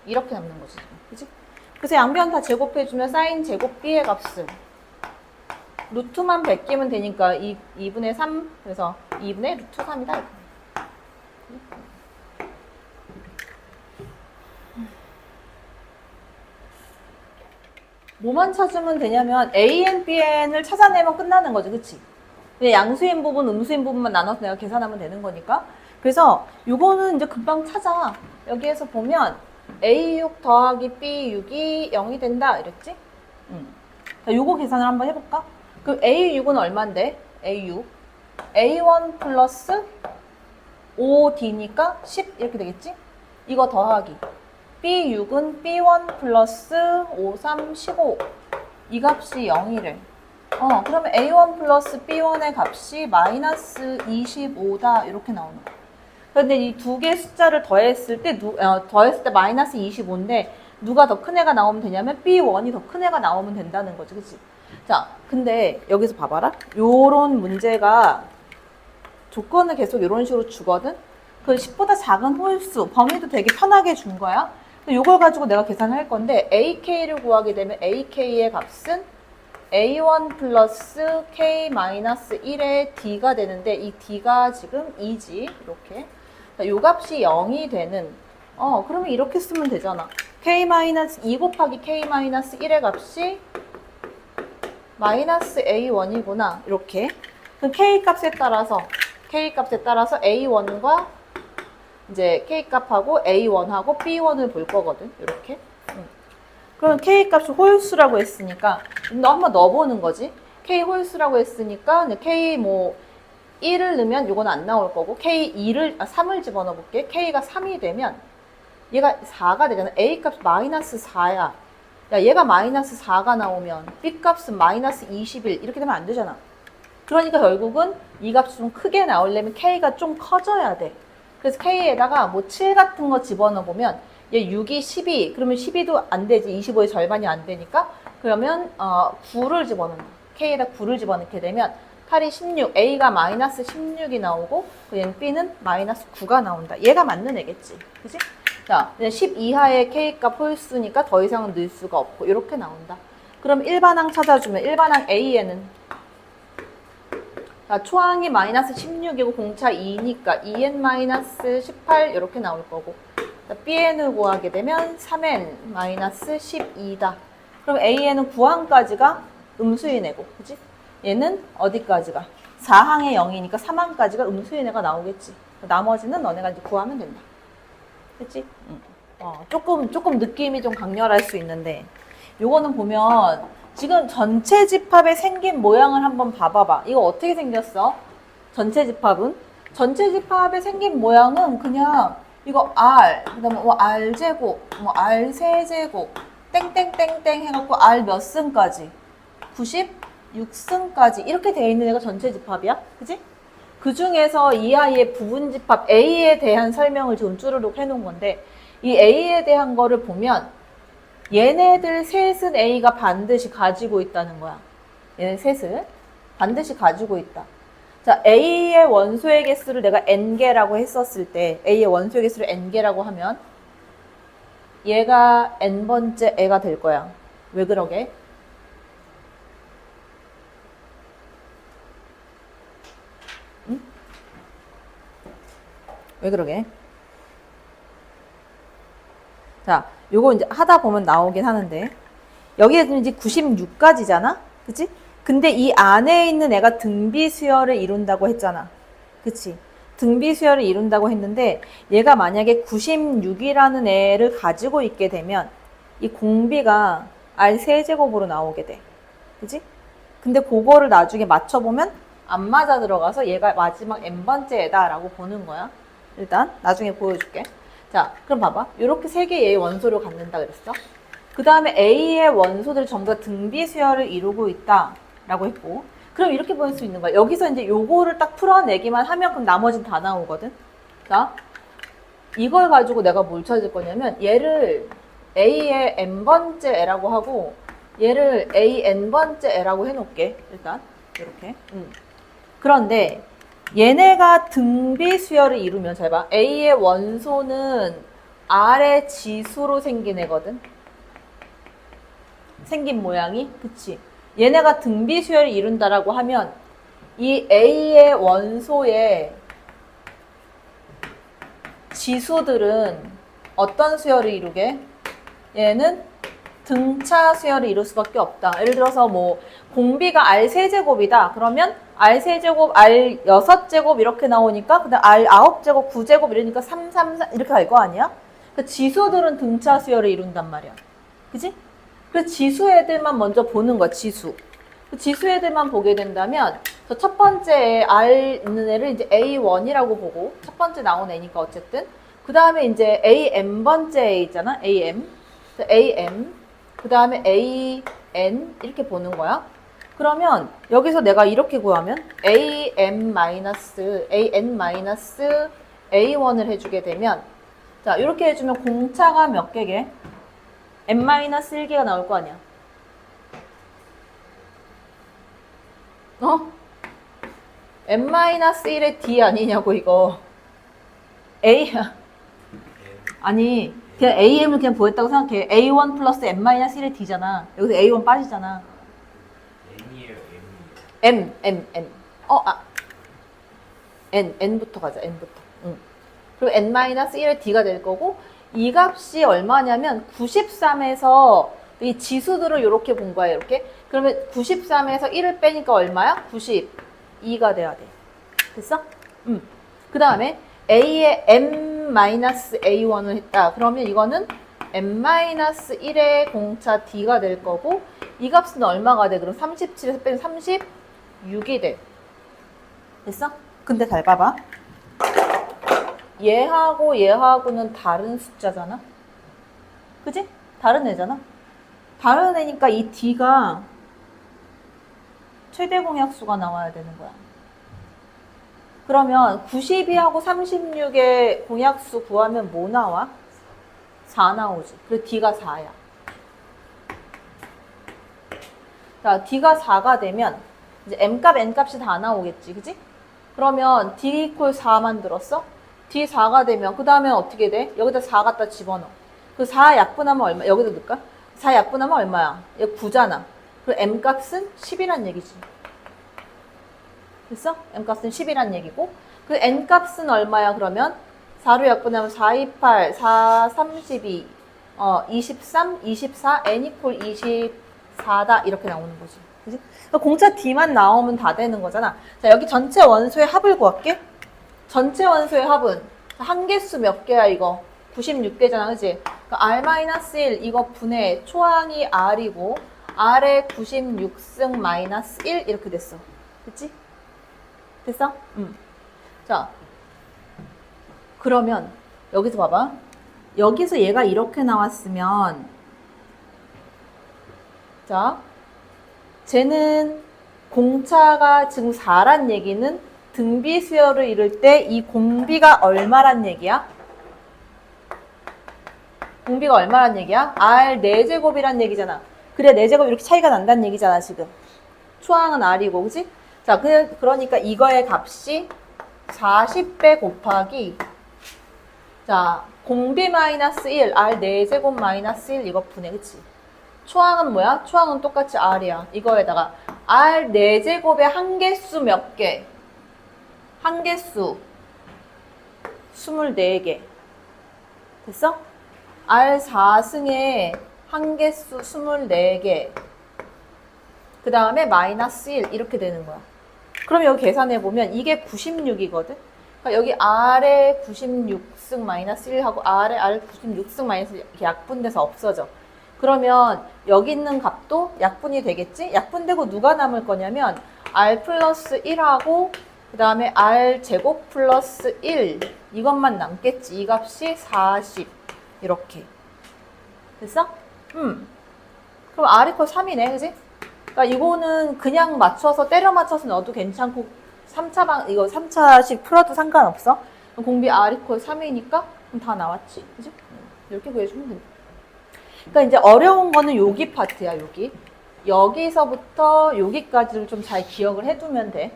이렇게 남는 거지. 그지? 그래서 양변 다 제곱해주면 사인 제곱 b의 값을 루트만 베끼면 되니까 2분의 3, 그래서 2분의 루트 3이다. 이렇게. 뭐만 찾으면 되냐면 AN, BN을 찾아내면 끝나는 거지, 그치? 그냥 양수인 부분, 음수인 부분만 나눠서 내가 계산하면 되는 거니까. 그래서 요거는 이제 금방 찾아. 여기에서 보면 A6 더하기 B6이 0이 된다 이랬지? 자, 요거 계산을 한번 해볼까? 그럼 A6은 얼만데? A6 A1 플러스 5D니까 10 이렇게 되겠지? 이거 더하기 B6은 B1 플러스 5, 3, 15 이 값이 0이래. 그러면 A1 플러스 B1의 값이 마이너스 25다 이렇게 나오는 거야. 근데 이 두 개 숫자를 더했을 때 마이너스 25인데 누가 더 큰 애가 나오면 되냐면 B1이 더 큰 애가 나오면 된다는 거지, 그치? 자, 근데 여기서 봐봐라. 요런 문제가 조건을 계속 이런 식으로 주거든? 그 10보다 작은 홀수, 범위도 되게 편하게 준 거야. 이걸 가지고 내가 계산할 건데 AK를 구하게 되면 AK의 값은 A1 플러스 K 마이너스 1의 D가 되는데 이 D가 지금 2지, 이렇게. 요 값이 0이 되는, 그러면 이렇게 쓰면 되잖아. K 마이너스 2 곱하기 K 마이너스 1의 값이 마이너스 A1이구나, 이렇게. 그럼 K 값에 따라서 A1과 이제 K 값하고 A1하고 B1을 볼 거거든, 이렇게. 그럼 K 값이 홀수라고 했으니까 너 한번 넣어보는 거지. K 홀수라고 했으니까 K 뭐 1을 넣으면 이건 안 나올 거고 K 3을 집어넣어 볼게. K가 3이 되면 얘가 4가 되잖아. A 값 마이너스 4야. 야, 얘가 마이너스 4가 나오면 B 값은 마이너스 21 이렇게 되면 안 되잖아. 그러니까 결국은 이 값이 좀 크게 나오려면 K가 좀 커져야 돼. 그래서 K에다가 뭐 7 같은 거 집어넣어 보면 얘 6이 12, 그러면 12도 안 되지. 25의 절반이 안 되니까. 그러면 9를 집어넣는 거야. K에다 9를 집어넣게 되면 8이 16, A가 마이너스 16이 나오고 얘는 B는 마이너스 9가 나온다. 얘가 맞는 애겠지. 그치? 자, 10 이하의 K값 홀수니까 더 이상은 넣을 수가 없고 이렇게 나온다. 그럼 일반항 찾아주면 일반항 A에는 자, 초항이 마이너스 16이고 공차 2니까 2n 마이너스 18 이렇게 나올 거고 Bn을 구하게 되면 3n 마이너스 12다. 그럼 A에는 9항까지가 음수인 애고, 그치? 얘는 어디까지가? 4항의 0이니까 3항까지가 음수인 애가 나오겠지. 나머지는 너네가 이제 구하면 된다. 그치? 조금 느낌이 좀 강렬할 수 있는데, 요거는 보면 지금 전체 집합의 생긴 모양을 한번 봐봐봐. 이거 어떻게 생겼어? 전체 집합은? 전체 집합의 생긴 모양은 그냥 이거 R, 그 다음에 뭐 R제곱, 뭐 R3제곱, 땡땡땡땡 해갖고 R 몇 승까지? 96승까지 이렇게 돼 있는 애가 전체 집합이야. 그치? 그 중에서 이 아이의 부분 집합 A에 대한 설명을 지금 쭈르륵 해놓은 건데 이 A에 대한 거를 보면 얘네들 셋은 A가 반드시 가지고 있다는 거야. 얘네 셋을 반드시 가지고 있다. 자, A의 원소의 개수를 내가 N개라고 했었을 때 A의 원소의 개수를 N개라고 하면 얘가 N번째 애가 될 거야. 왜 그러게? 응? 왜 그러게? 자, 요거 이제 하다 보면 나오긴 하는데 여기에 이제 96까지잖아? 그치? 근데 이 안에 있는 애가 등비수열을 이룬다고 했잖아. 그치? 등비수열을 이룬다고 했는데 얘가 만약에 96이라는 애를 가지고 있게 되면 이 공비가 R3제곱으로 나오게 돼. 그치? 근데 그거를 나중에 맞춰보면 안 맞아 들어가서 얘가 마지막 n번째 애다라고 보는 거야. 일단 나중에 보여줄게. 자, 그럼 봐봐. 이렇게 세 개의 원소를 갖는다 그랬어. 그 다음에 A의 원소들 전부 다 등비수열을 이루고 있다라고 했고, 그럼 이렇게 볼 수 있는 거야. 여기서 이제 요거를 딱 풀어내기만 하면 그럼 나머지는 다 나오거든. 자, 이걸 가지고 내가 뭘 찾을 거냐면 얘를 A의 n번째 애라고 하고 얘를 AN번째 애라고 해놓을게. 일단 이렇게. 그런데 얘네가 등비수열을 이루면 잘 봐. A의 원소는 R의 지수로 생긴 애거든. 생긴 모양이. 그치? 얘네가 등비수열을 이룬다라고 하면 이 A의 원소의 지수들은 어떤 수열을 이루게? 얘는 등차 수열을 이룰 수밖에 없다. 예를 들어서 뭐 공비가 R 세제곱이다. 그러면 R 세제곱, R 6제곱 이렇게 나오니까 그다음 R 9제곱, 9제곱 이러니까 3, 3, 4 이렇게 갈 거 아니야? 그 지수들은 등차 수열을 이룬단 말이야. 그지? 그래서 지수 애들만 먼저 보는 거야, 지수. 그 지수 애들만 보게 된다면 저 첫 번째 R 있는 애를 이제 A1이라고 보고 첫 번째 나온 애니까 어쨌든 그 다음에 이제 AM번째 애 있잖아, AM. AM 그 다음에 AN 이렇게 보는 거야. 그러면 여기서 내가 이렇게 구하면 AN-A1을 해주게 되면 자 이렇게 해주면 공차가 몇 개게? N-1개가 나올 거 아니야. 어? N-1의 D 아니냐고 이거. A 아니 그냥 AM을 그냥 보였다고 생각해. A1 플러스 N-1의 D잖아. 여기서 A1 빠지잖아. N이에요, N. N부터 가자, N부터. 응. 그리고 N-1의 D가 될 거고, 이 값이 얼마냐면 93에서 이 지수들을 이렇게 본 거야, 이렇게. 그러면 93에서 1을 빼니까 얼마야? 92가 돼야 돼. 됐어? 그 다음에 A에 M-A1을 했다. 그러면 이거는 M-1의 공차 D가 될 거고, 이 값은 얼마가 돼? 그럼 37에서 빼면 36이 돼. 됐어? 근데 잘 봐봐. 얘하고는 다른 숫자잖아? 그지? 다른 애잖아? 다른 애니까 이 D가 최대 공약수가 나와야 되는 거야. 그러면 92하고 36의 공약수 구하면 뭐 나와? 4 나오지. 그리고 D가 4야. 자, D가 4가 되면 이제 M값, N값이 다 나오겠지. 그지? 그러면 D 이퀄 4 만들었어? D 4가 되면 그 다음에 어떻게 돼? 여기다 4 갖다 집어넣어. 그 4 약분하면 얼마? 여기다 넣을까? 4 약분하면 얼마야? 여기 9잖아. 그리고 M값은 10이란 얘기지. 됐어? M값은 10이란 얘기고 그 N값은 얼마야 그러면? 4로 약분하면 4, 2, 8, 4, 32, 23, 24, N 이퀄 24다 이렇게 나오는 거지. 그치? 그러니까 공차 D만 나오면 다 되는 거잖아. 자, 여기 전체 원소의 합을 구할게. 전체 원소의 합은 한 개수 몇 개야 이거? 96개잖아, 그치? 그러니까 R-1 이거 분해 초항이 R이고 R의 96승 마이너스 1 이렇게 됐어. 그치? 됐어? 자, 그러면 여기서 봐봐. 여기서 얘가 이렇게 나왔으면 자, 쟤는 공차가 지금 4란 얘기는 등비 수열을 이룰 때 이 공비가 얼마란 얘기야? 공비가 얼마란 얘기야? R 4제곱이란 얘기잖아. 그래 4제곱 이렇게 차이가 난다는 얘기잖아 지금. 초항은 R이고 그치? 자, 그러니까 이거의 값이 40배 곱하기 자, 공비 마이너스 1, R 4제곱 마이너스 1 이거 분해, 그치? 초항은 뭐야? 초항은 똑같이 R이야. 이거에다가 R 4제곱의 한 개수 몇 개? 한 개수 24개. 됐어? R 4승에 한 개수 24개. 그 다음에 마이너스 1 이렇게 되는 거야. 그럼 여기 계산해보면 이게 96이거든? 그러니까 여기 R의 96승 마이너스 1하고 R 96승 마이너스 1 이렇게 약분돼서 없어져. 그러면 여기 있는 값도 약분이 되겠지? 약분되고 누가 남을 거냐면 R 플러스 1하고 그 다음에 R 제곱 플러스 1 이것만 남겠지. 이 값이 40 이렇게. 됐어? 그럼 R 이퀄 3이네, 그지? 그러니까 이거는 그냥 맞춰서 때려 맞춰서 넣어도 괜찮고 3차식 풀어도 상관없어. 공비 R 이퀄 3이니까 그럼 다 나왔지. 그지? 이렇게 구해주면 된다. 그러니까 이제 어려운 거는 여기 파트야, 여기. 여기서부터 여기까지를 좀 잘 기억을 해두면 돼.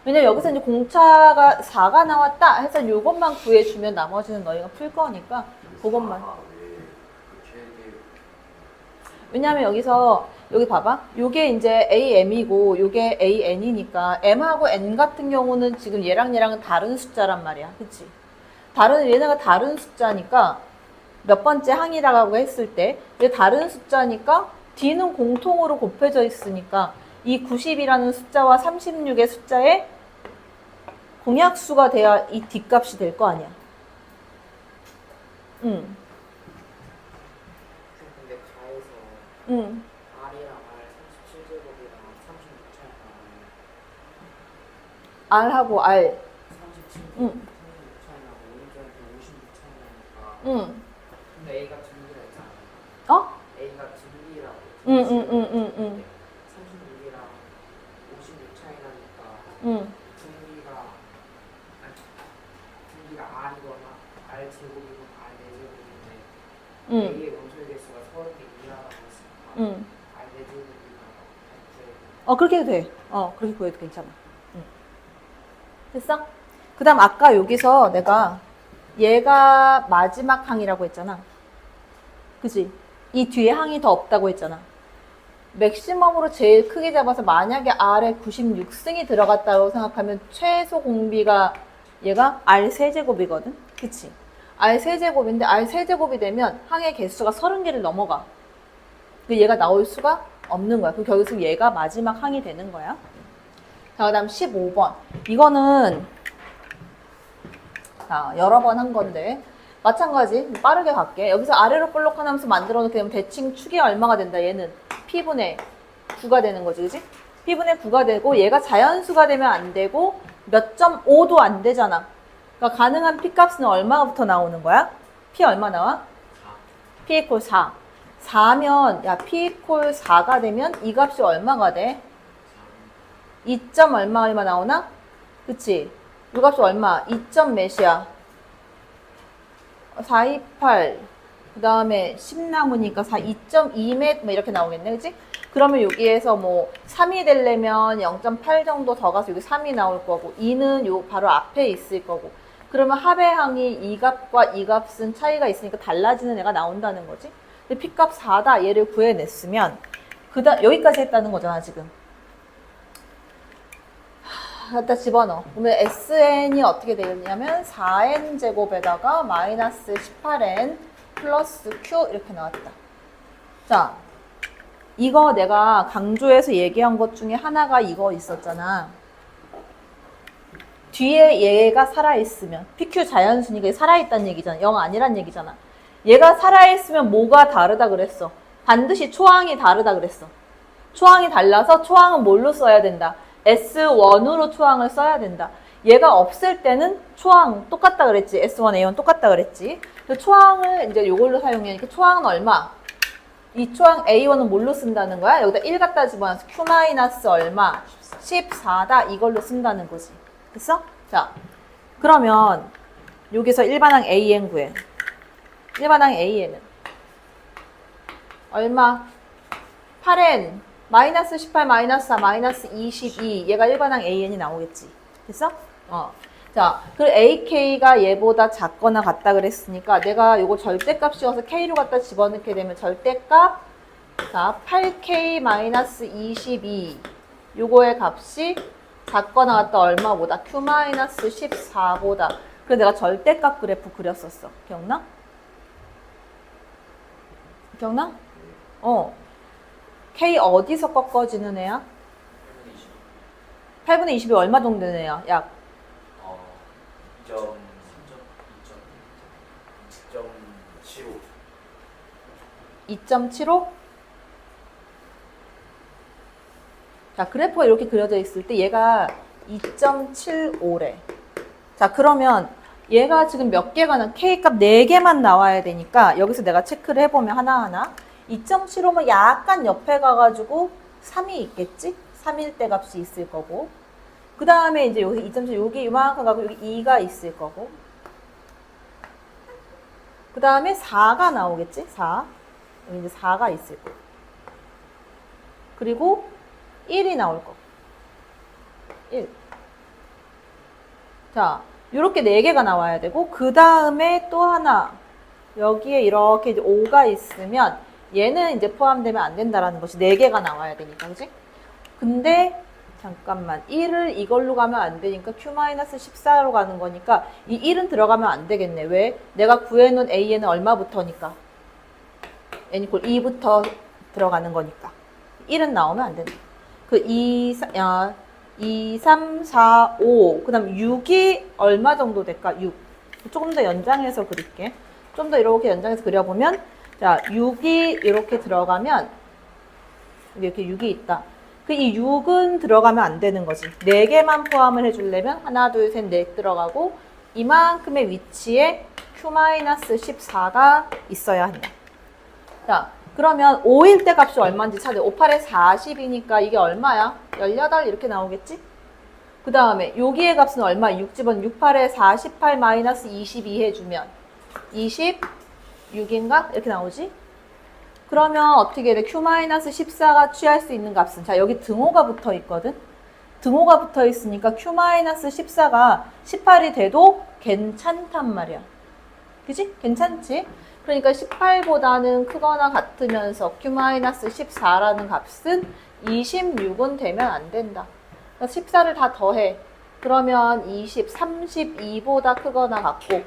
왜냐면 여기서 이제 공차가 4가 나왔다 해서 요것만 구해주면 나머지는 너희가 풀 거니까 그것만. 왜냐면 여기서 여기 봐봐. 요게 이제 AM이고 요게 AN이니까 M하고 N 같은 경우는 지금 얘랑은 다른 숫자란 말이야. 그치? 얘네가 다른 숫자니까 몇 번째 항이라고 했을 때 이게 다른 숫자니까 D는 공통으로 곱해져 있으니까 이 90이라는 숫자와 36의 숫자의 공약수가 돼야 이 D값이 될 거 아니야. 응. 근데 가에서 응. R이랑 R 37제곱이랑 36 차이가 R하고 R. 37, 응. 36 차이 나고 오른쪽에 56 차이 나니까 응. 근데 A가 증기라 했잖아. 어? A가 증기라고. 응. 36이랑 56 차이 나니까 응. 증기가 R이거나 R 제곱이고 R 4제곱인데 응. A의 원소의 개수가 32라고 했으니까 응. R 4제곱이가 8제곱. 그렇게 해도 돼. 그렇게 구해도 괜찮아. 응. 됐어? 그 다음 아까 여기서 내가 얘가 마지막 항이라고 했잖아. 그치? 이 뒤에 항이 더 없다고 했잖아. 맥시멈으로 제일 크게 잡아서 만약에 R에 96승이 들어갔다고 생각하면 최소 공비가 얘가 R 세제곱이거든? 그치? R 세제곱인데 R 세제곱이 되면 항의 개수가 30개를 넘어가. 그 얘가 나올 수가 없는 거야. 그 여기서 얘가 마지막 항이 되는 거야. 자, 그 다음 15번. 이거는 여러 번 한 건데 마찬가지 빠르게 갈게. 여기서 아래로 볼록한 함수 만들어 놓게 되면 대칭 축이 얼마가 된다. 얘는 P분의 9가 되는 거지. 그지? P분의 9가 되고 얘가 자연수가 되면 안 되고 몇 점 5도 안 되잖아. 그러니까 가능한 P값은 얼마부터 나오는 거야? P 얼마 나와? 4. P 이퀄 4. 4면 야 P 이퀄 4가 되면 이 값이 얼마가 돼? 2점 얼마 나오나? 그치? 이 값이 얼마? 2점 몇이야? 428. 그 다음에 10 남으니까 2.2m 이렇게 나오겠네. 그치? 그러면 여기에서 뭐 3이 되려면 0.8 정도 더 가서 여기 3이 나올 거고 2는 요 바로 앞에 있을 거고 그러면 합의 항이 이 값과 이 값은 차이가 있으니까 달라지는 애가 나온다는 거지. 근데 P값 4다 얘를 구해냈으면 여기까지 했다는 거잖아 지금. 갖다 집어넣어. 그러면 SN이 어떻게 되겠냐면 4N 제곱에다가 마이너스 18N 플러스 Q 이렇게 나왔다. 자, 이거 내가 강조해서 얘기한 것 중에 하나가 이거 있었잖아. 뒤에 얘가 살아있으면 PQ 자연수니까 살아있다는 얘기잖아. 0 아니란 얘기잖아. 얘가 살아있으면 뭐가 다르다 그랬어? 반드시 초항이 다르다 그랬어. 초항이 달라서 초항은 뭘로 써야 된다? S1으로 초항을 써야 된다. 얘가 없을 때는 초항 똑같다 그랬지. S1, A1 똑같다 그랬지. 초항을 이제 요걸로 사용하니까 초항은 얼마? 이 초항 A1은 뭘로 쓴다는 거야? 여기다 1 갖다 집어넣어서 Q 마이너스 얼마? 14다 이걸로 쓴다는 거지. 됐어? 자, 그러면 여기서 일반항 AN 구해. 일반항 AN은 얼마? 8N 마이너스 18 마이너스 4 마이너스 22 얘가 일반항 AN이 나오겠지. 됐어? 자, 그 AK가 얘보다 작거나 같다 그랬으니까 내가 요거 절대값 씌워서 K로 갖다 집어넣게 되면 절대값 자 8K 마이너스 22 요거의 값이 작거나 같다 얼마보다? Q 마이너스 14보다. 그래서 내가 절대값 그래프 그렸었어. 기억나? 기억나? K 어디서 꺾어지는 애야? 8분의 20이 얼마 정도 되는 애야? 약 2.75? 자, 그래프가 이렇게 그려져 있을 때 얘가 2.75래. 자, 그러면 얘가 지금 몇 개가 나? K값 4개만 나와야 되니까 여기서 내가 체크를 해보면 하나하나 2.75면 약간 옆에 가가지고 3이 있겠지? 3일대 값이 있을 거고 그 다음에 이제 여기 2.75 여기 이만큼 가고 여기 2가 있을 거고 그 다음에 4가 나오겠지? 4 여기 이제 4가 있을 거고 그리고 1이 나올 거고 1 자, 요렇게 4개가 나와야 되고 그 다음에 또 하나 여기에 이렇게 이제 5가 있으면 얘는 이제 포함되면 안 된다라는 것이 4개가 나와야 되니까 그지? 근데 잠깐만 1을 이걸로 가면 안 되니까 Q-14로 가는 거니까 이 1은 들어가면 안 되겠네. 왜? 내가 구해놓은 AN은 얼마부터니까? N 이퀄 2부터 들어가는 거니까 1은 나오면 안 된다. 그 2, 3, 4, 5 그 다음 6이 얼마 정도 될까? 6 조금 더 연장해서 그릴게. 좀 더 이렇게 연장해서 그려보면 자 6이 이렇게 들어가면 이렇게 6이 있다. 그 이 6은 들어가면 안 되는 거지. 4개만 포함을 해주려면 하나, 둘, 셋, 넷 들어가고 이만큼의 위치에 Q-14가 있어야 한다. 자, 그러면 5일 때 값이 얼마인지 찾아. 5, 8에 40이니까 이게 얼마야? 18 이렇게 나오겠지? 그 다음에 여기의 값은 얼마? 6집은 6, 8에 48 마이너스 22 해주면 26인가? 이렇게 나오지? 그러면 어떻게 돼? Q-14가 취할 수 있는 값은 자 여기 등호가 붙어 있거든. 등호가 붙어 있으니까 Q-14가 18이 돼도 괜찮단 말이야. 그지? 괜찮지? 그러니까 18보다는 크거나 같으면서 Q-14라는 값은 26은 되면 안 된다. 그래서 14를 다 더해. 그러면 20, 32보다 크거나 같고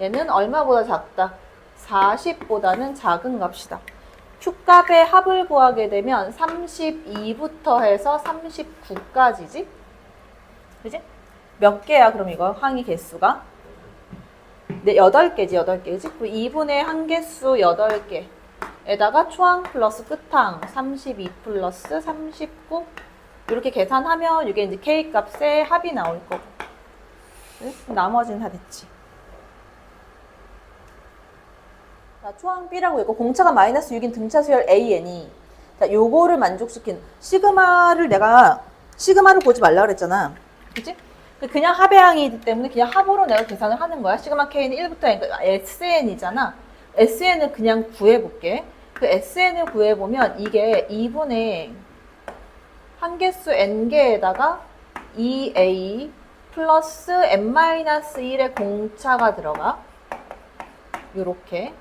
얘는 얼마보다 작다? 40보다는 작은 값이다. Q값의 합을 구하게 되면 32부터 해서 39까지지? 그지? 몇 개야 그럼 이거 항의 개수가? 네, 8개지 8개 그지? 2분의 항개수 8개에다가 초항 플러스 끝항 32 플러스 39 이렇게 계산하면 이게 이제 K값의 합이 나올 거고 그치? 나머지는 다 됐지. 자, 초항 B라고 있고 공차가 마이너스 6인 등차 수열 AN이 자, 요거를 만족시킨 시그마를 내가 시그마를 보지 말라 그랬잖아. 그치? 그냥 합의 항이기 때문에 그냥 합으로 내가 계산을 하는 거야. 시그마 K는 1부터 N니까 SN이잖아. SN을 그냥 구해볼게. 그 SN을 구해보면 이게 2분의 한개수 N개에다가 2A 플러스 N-1의 공차가 들어가. 요렇게.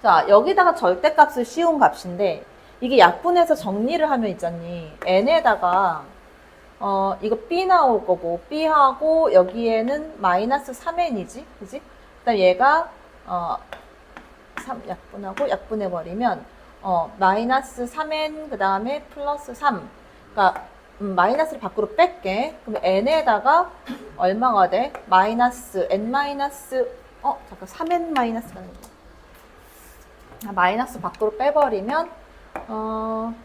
자, 여기다가 절대값을 씌운 값인데 이게 약분해서 정리를 하면 있잖니. N에다가 이거 B 나올 거고 B하고 여기에는 마이너스 3N이지. 그지? 그다음 얘가 3 약분하고 약분해버리면 마이너스 3N 그 다음에 플러스 3 그러니까 마이너스를 밖으로 뺄게. 그럼 N에다가 얼마가 돼? 마이너스 N 마이너스 잠깐 3N 마이너스가 되는 거야. 마이너스 밖으로 빼버리면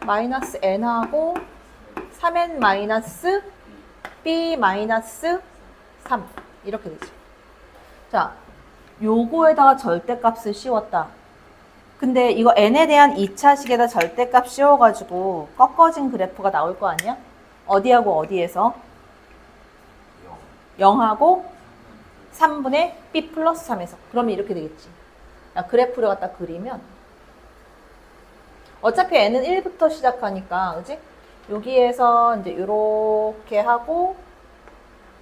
마이너스 n하고 3n 마이너스 b 마이너스 3 이렇게 되죠. 자, 요거에다가 절대값을 씌웠다. 근데 이거 n에 대한 2차식에다 절대값 씌워가지고 꺾어진 그래프가 나올 거 아니야? 어디하고 어디에서? 0하고 3분의 b 플러스 3에서. 그러면 이렇게 되겠지. 그래프를 갖다 그리면 어차피 n은 1부터 시작하니까 그지? 여기에서 이제 이렇게 하고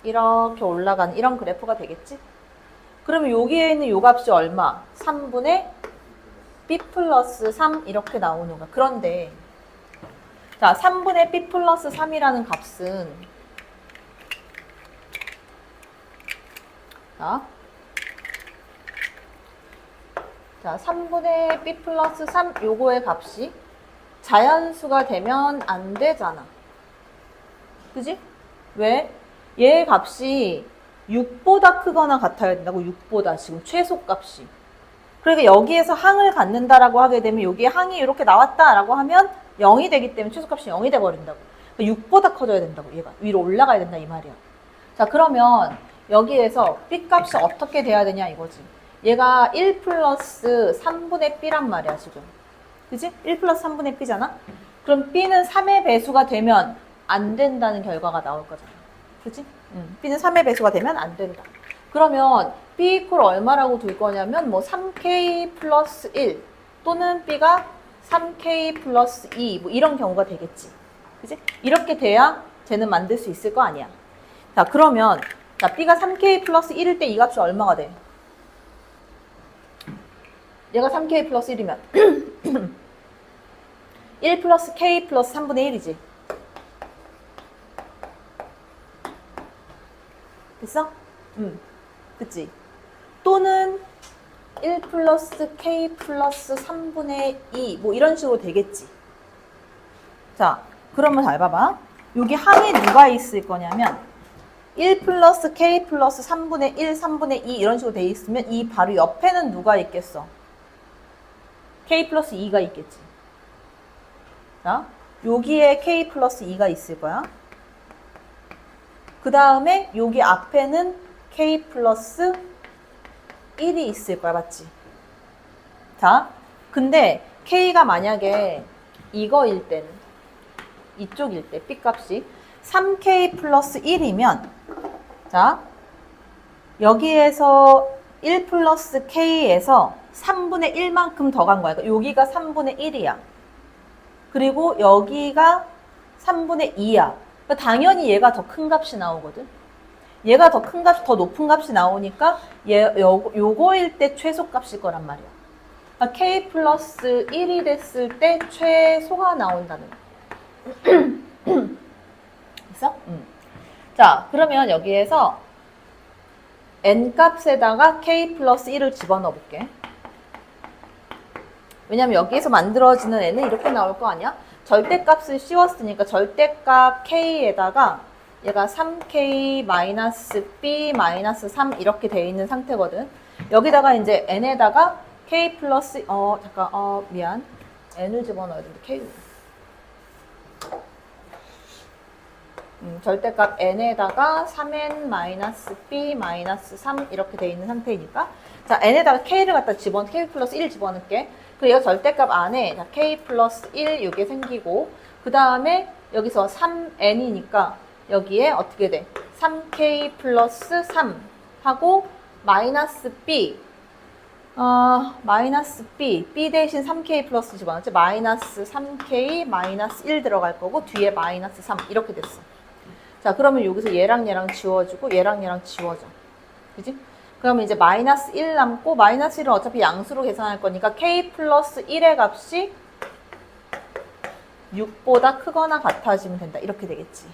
이렇게 올라가는 이런 그래프가 되겠지? 그러면 여기에 있는 요 값이 얼마? 3분의 b 플러스 3 이렇게 나오는 거야. 그런데 자 3분의 b 플러스 3이라는 값은 자 3분의 b 플러스 3 요거의 값이 자연수가 되면 안 되잖아. 그지? 왜? 얘의 값이 6보다 크거나 같아야 된다고. 6보다 지금 최소값이. 그러니까 여기에서 항을 갖는다라고 하게 되면 여기에 항이 이렇게 나왔다라고 하면 0이 되기 때문에 최소값이 0이 돼버린다고. 그러니까 6보다 커져야 된다고. 얘가 위로 올라가야 된다 이 말이야. 자 그러면 여기에서 b 값이 어떻게 돼야 되냐 이거지. 얘가 1 플러스 3분의 b란 말이야 지금. 그지? 1 플러스 3분의 b잖아? 그럼 b는 3의 배수가 되면 안 된다는 결과가 나올 거잖아. 그지? b는 3의 배수가 되면 안 된다. 그러면 b 이퀄 얼마라고 둘 거냐면 뭐 3k 플러스 1 또는 b가 3k 플러스 2 뭐 이런 경우가 되겠지. 그지? 이렇게 돼야 쟤는 만들 수 있을 거 아니야. 자 그러면 자 b가 3k 플러스 1일 때 이 값이 얼마가 돼? 얘가 3k 플러스 1이면 1 플러스 k 플러스 3분의 1이지. 됐어? 그치? 또는 1 플러스 k 플러스 3분의 2 뭐 이런 식으로 되겠지. 자, 그러면 잘 봐봐. 여기 항이 누가 있을 거냐면 1 플러스 k 플러스 3분의 1, 3분의 2 이런 식으로 돼 있으면 이 바로 옆에는 누가 있겠어? k 플러스 2가 있겠지. 자, 여기에 k 플러스 2가 있을 거야. 그 다음에 여기 앞에는 k 플러스 1이 있을 거야. 맞지? 자, 근데 k가 만약에 이거일 때는 이쪽일 때 B값이 3k 플러스 1이면 자, 여기에서 1 플러스 k에서 3분의 1만큼 더 간 거야. 그러니까 여기가 3분의 1이야. 그리고 여기가 3분의 2야. 그러니까 당연히 얘가 더 큰 값이 나오거든. 얘가 더 큰 값, 더 높은 값이 나오니까 요거일 때 최소값일 거란 말이야. 그러니까 k 플러스 1이 됐을 때 최소가 나온다는 거야. 됐어? 자, 그러면 여기에서 n 값에다가 k 플러스 1을 집어넣어 볼게. 왜냐면 여기에서 만들어지는 n은 이렇게 나올 거 아니야? 절대값을 씌웠으니까 절대값 k에다가 얘가 3k 마이너스 b 마이너스 3 이렇게 돼 있는 상태거든. 여기다가 이제 n에다가 k 플러스 미안 n을 집어넣어야 되는데 k 절대값 n에다가 3n 마이너스 b 마이너스 3 이렇게 돼 있는 상태니까 자 n에다가 k를 갖다 k 플러스 1 집어넣을게. 그리고 얘가 절대값 안에 자, k 플러스 1 이게 생기고 그 다음에 여기서 3n이니까 여기에 어떻게 돼? 3k 플러스 3 하고 마이너스 b b 대신 3k 플러스 집어넣었지. 마이너스 3k 마이너스 1 들어갈 거고 뒤에 마이너스 3 이렇게 됐어. 자, 그러면 여기서 얘랑 얘랑 지워주고 얘랑 얘랑 지워져. 그지? 그러면 이제 마이너스 1 남고 마이너스 1은 어차피 양수로 계산할 거니까 k 플러스 1의 값이 6보다 크거나 같아지면 된다. 이렇게 되겠지.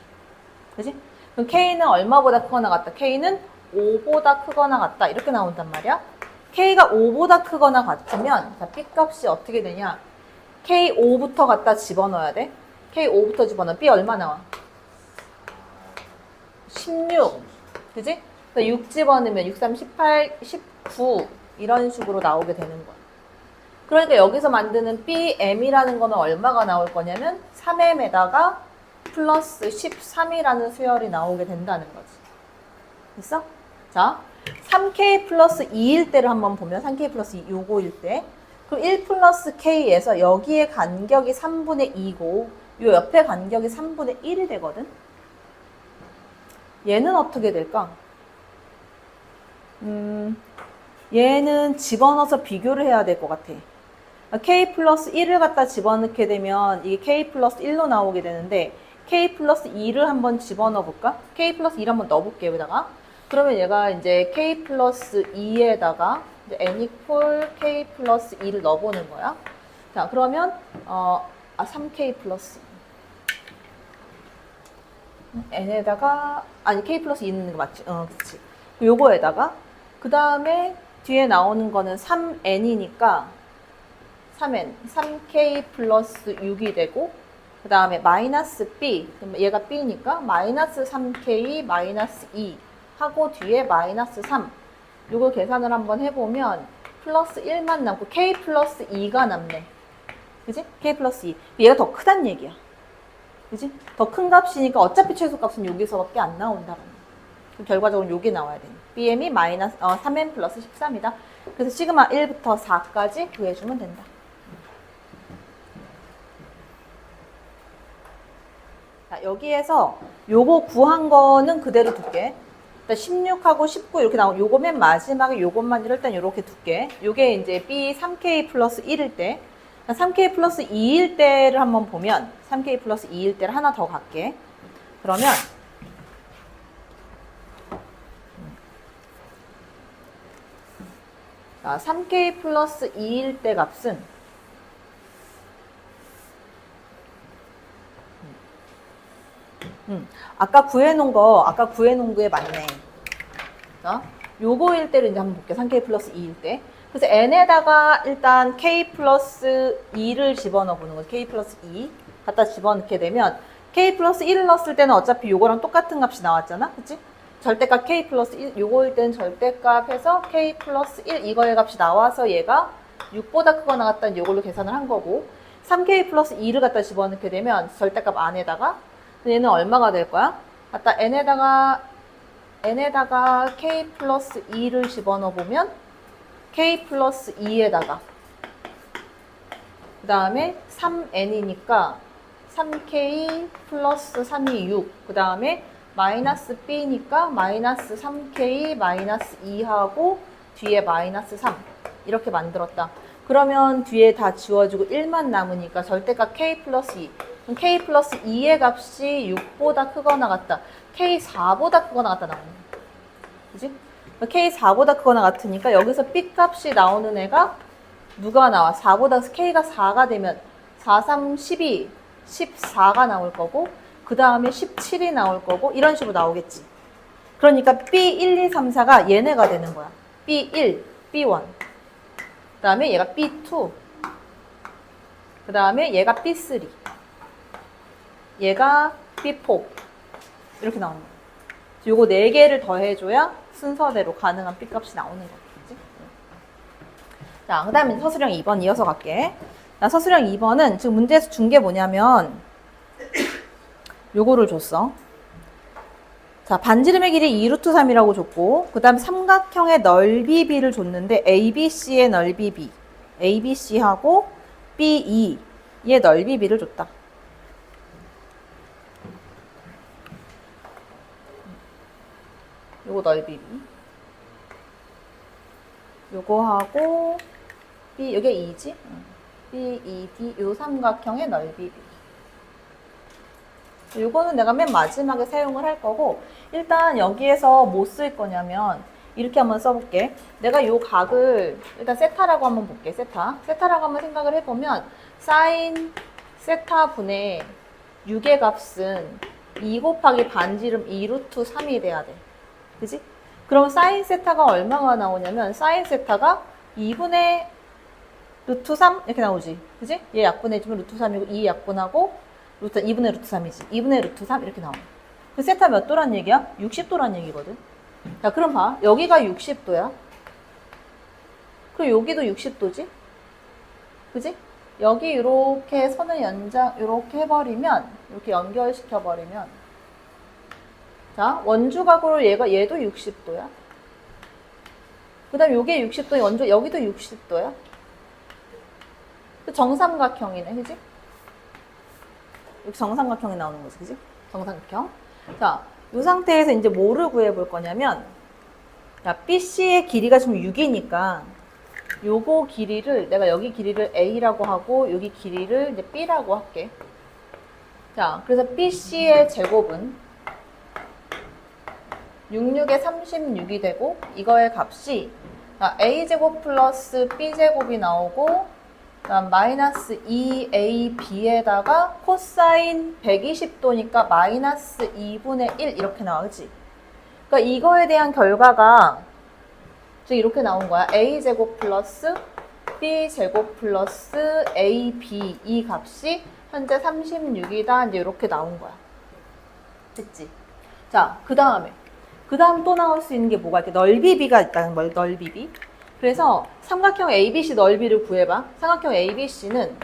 그지? 그럼 k는 얼마보다 크거나 같다? k는 5보다 크거나 같다. 이렇게 나온단 말이야. k가 5보다 크거나 같으면 자, b 값이 어떻게 되냐? k 5부터 갖다 집어넣어야 돼. k 5부터 집어넣어. b 얼마 나와? 16. 그지? 6 집어넣으면 6, 3, 18, 19 이런 식으로 나오게 되는 거야. 그러니까 여기서 만드는 BM이라는 거는 얼마가 나올 거냐면 3M에다가 플러스 13이라는 수열이 나오게 된다는 거지. 됐어? 자, 3K 플러스 2일 때를 한번 보면 3K 플러스 2 요거일 때 그럼 1 플러스 K에서 여기에 간격이 3분의 2고 요 옆에 간격이 3분의 1이 되거든. 얘는 어떻게 될까? 얘는 집어넣어서 비교를 해야 될 것 같아. k 플러스 1을 갖다 집어넣게 되면 이게 k 플러스 1로 나오게 되는데 k 플러스 2를 한번 집어넣어 볼까? k 플러스 2를 한번 넣어볼게요. 여기다가. 그러면 얘가 이제 k 플러스 2에다가 이제 n equal k 플러스 2를 넣어보는 거야. 자, 그러면 3k 플러스 n에다가 아니 k 플러스 2 넣는 거 맞지? 그치. 요거에다가 그 다음에 뒤에 나오는 거는 3n이니까 3n, 3k 플러스 6이 되고 그 다음에 마이너스 b, 얘가 b니까 마이너스 3k 마이너스 2 하고 뒤에 마이너스 3 요거 계산을 한번 해보면 플러스 1만 남고 k 플러스 2가 남네. 그지? k 플러스 2 얘가 더 크단 얘기야. 그지? 더 큰 값이니까 어차피 최소값은 여기서밖에 안 나온다는 거야. 그럼 결과적으로 여기 나와야 되니 BM이 마이너스 3n 플러스 13이다. 그래서 시그마 1부터 4까지 구해주면 된다. 자, 여기에서 요거 구한 거는 그대로 둘게. 16하고 19 이렇게 나오고 요거 맨 마지막에 요것만 일단 이렇게 둘게. 요게 이제 B 3K 플러스 1일 때 3K 플러스 2일 때를 한번 보면 3K 플러스 2일 때를 하나 더 갈게. 그러면 자, 3K 플러스 2일 때 값은 아까 구해놓은 거에 맞네. 자, 요거일 때를 이제 한번 볼게요. 3k 플러스 2일 때. 그래서 n에다가 일단 k 플러스 2를 집어넣어 보는 거죠. k 플러스 2 갖다 집어넣게 되면 k 플러스 1을 넣었을 때는 어차피 요거랑 똑같은 값이 나왔잖아. 그치? 절대값 k 플러스 1, 요거일 때는 절대값에서 k 플러스 1 이거의 값이 나와서 얘가 6보다 크거나 같다 요걸로 계산을 한 거고 3k 플러스 2를 갖다 집어넣게 되면 절대값 안에다가 얘는 얼마가 될 거야? 갖다 n에다가 k 플러스 2를 집어넣어 보면 k 플러스 2에다가 그 다음에 3n이니까 3k 플러스 3이 6, 그 다음에 마이너스 b니까 마이너스 3k 마이너스 2하고 뒤에 마이너스 3 이렇게 만들었다. 그러면 뒤에 다 지워지고 1만 남으니까 절대값 k 플러스 2. 그럼 k 플러스 2의 값이 6보다 크거나 같다. k 4보다 크거나 같다 나오는 거야. 그지? k 4보다 크거나 같으니까 여기서 b 값이 나오는 애가 누가 나와? 4보다 k가 4가 되면 4, 3, 12, 14가 나올 거고 그 다음에 17이 나올 거고 이런 식으로 나오겠지. 그러니까 B1, 2, 3, 4가 얘네가 되는 거야. B1, B1 그 다음에 얘가 B2 그 다음에 얘가 B3 얘가 B4 이렇게 나오는 거야. 요거 4개를 더해줘야 순서대로 가능한 B값이 나오는 거겠지. 자, 그 다음에 서술형 2번 이어서 갈게. 자, 서술형 2번은 지금 문제에서 준 게 뭐냐면 요거를 줬어. 자, 반지름의 길이 2루트 3이라고 줬고 그 다음에 삼각형의 넓이 B를 줬는데 ABC의 넓이 B ABC하고 BE의 넓이 B를 줬다. 요거 넓이 B 요거하고 B 요게 2지? B, E, D 요 삼각형의 넓이 B 요거는 내가 맨 마지막에 사용을 할 거고 일단 여기에서 뭐 쓸 거냐면 이렇게 한번 써볼게. 내가 요 각을 일단 세타라고 한번 볼게. 세타라고 한번 생각을 해보면 사인 세타 분의 6의 값은 2 곱하기 반지름 2루트 3이 돼야 돼. 그지? 그럼 사인 세타가 얼마가 나오냐면 사인 세타가 2분의 루트 3 이렇게 나오지. 그지? 얘 약분해주면 루트 3이고 이 약분하고 루트 2분의 루트 3이지. 2분의 루트 3 이렇게 나와. 그 세타 몇 도란 얘기야? 60도란 얘기거든. 자, 그럼 봐. 여기가 60도야. 그리고 여기도 60도지. 그지? 여기 이렇게 선을 연장 이렇게 해버리면 이렇게 연결시켜버리면 자, 원주각으로 얘도 60도야. 그 다음 요게 60도, 여기도 60도야. 정삼각형이네, 그지? 여기 정삼각형이 나오는 거지, 그지? 정삼각형. 자, 이 상태에서 이제 뭐를 구해볼 거냐면, 야, BC의 길이가 지금 6이니까, 요거 길이를, 내가 여기 길이를 A라고 하고, 여기 길이를 이제 B라고 할게. 자, 그래서 BC의 제곱은 66에 36이 되고, 이거의 값이 A제곱 플러스 B제곱이 나오고, 그다음 마이너스 2AB에다가 코사인 120도니까 마이너스 2분의 1 이렇게 나와, 그치? 그러니까 이거에 대한 결과가 즉 이렇게 나온 거야. A제곱 플러스 B제곱 플러스 AB 이 값이 현재 36이다. 이제 이렇게 나온 거야. 됐지? 자, 그 다음 또 나올 수 있는 게 뭐가 이렇게 넓이 B가 있다는 거야. 넓이 B. 그래서 삼각형 ABC 넓이를 구해봐. 삼각형 ABC는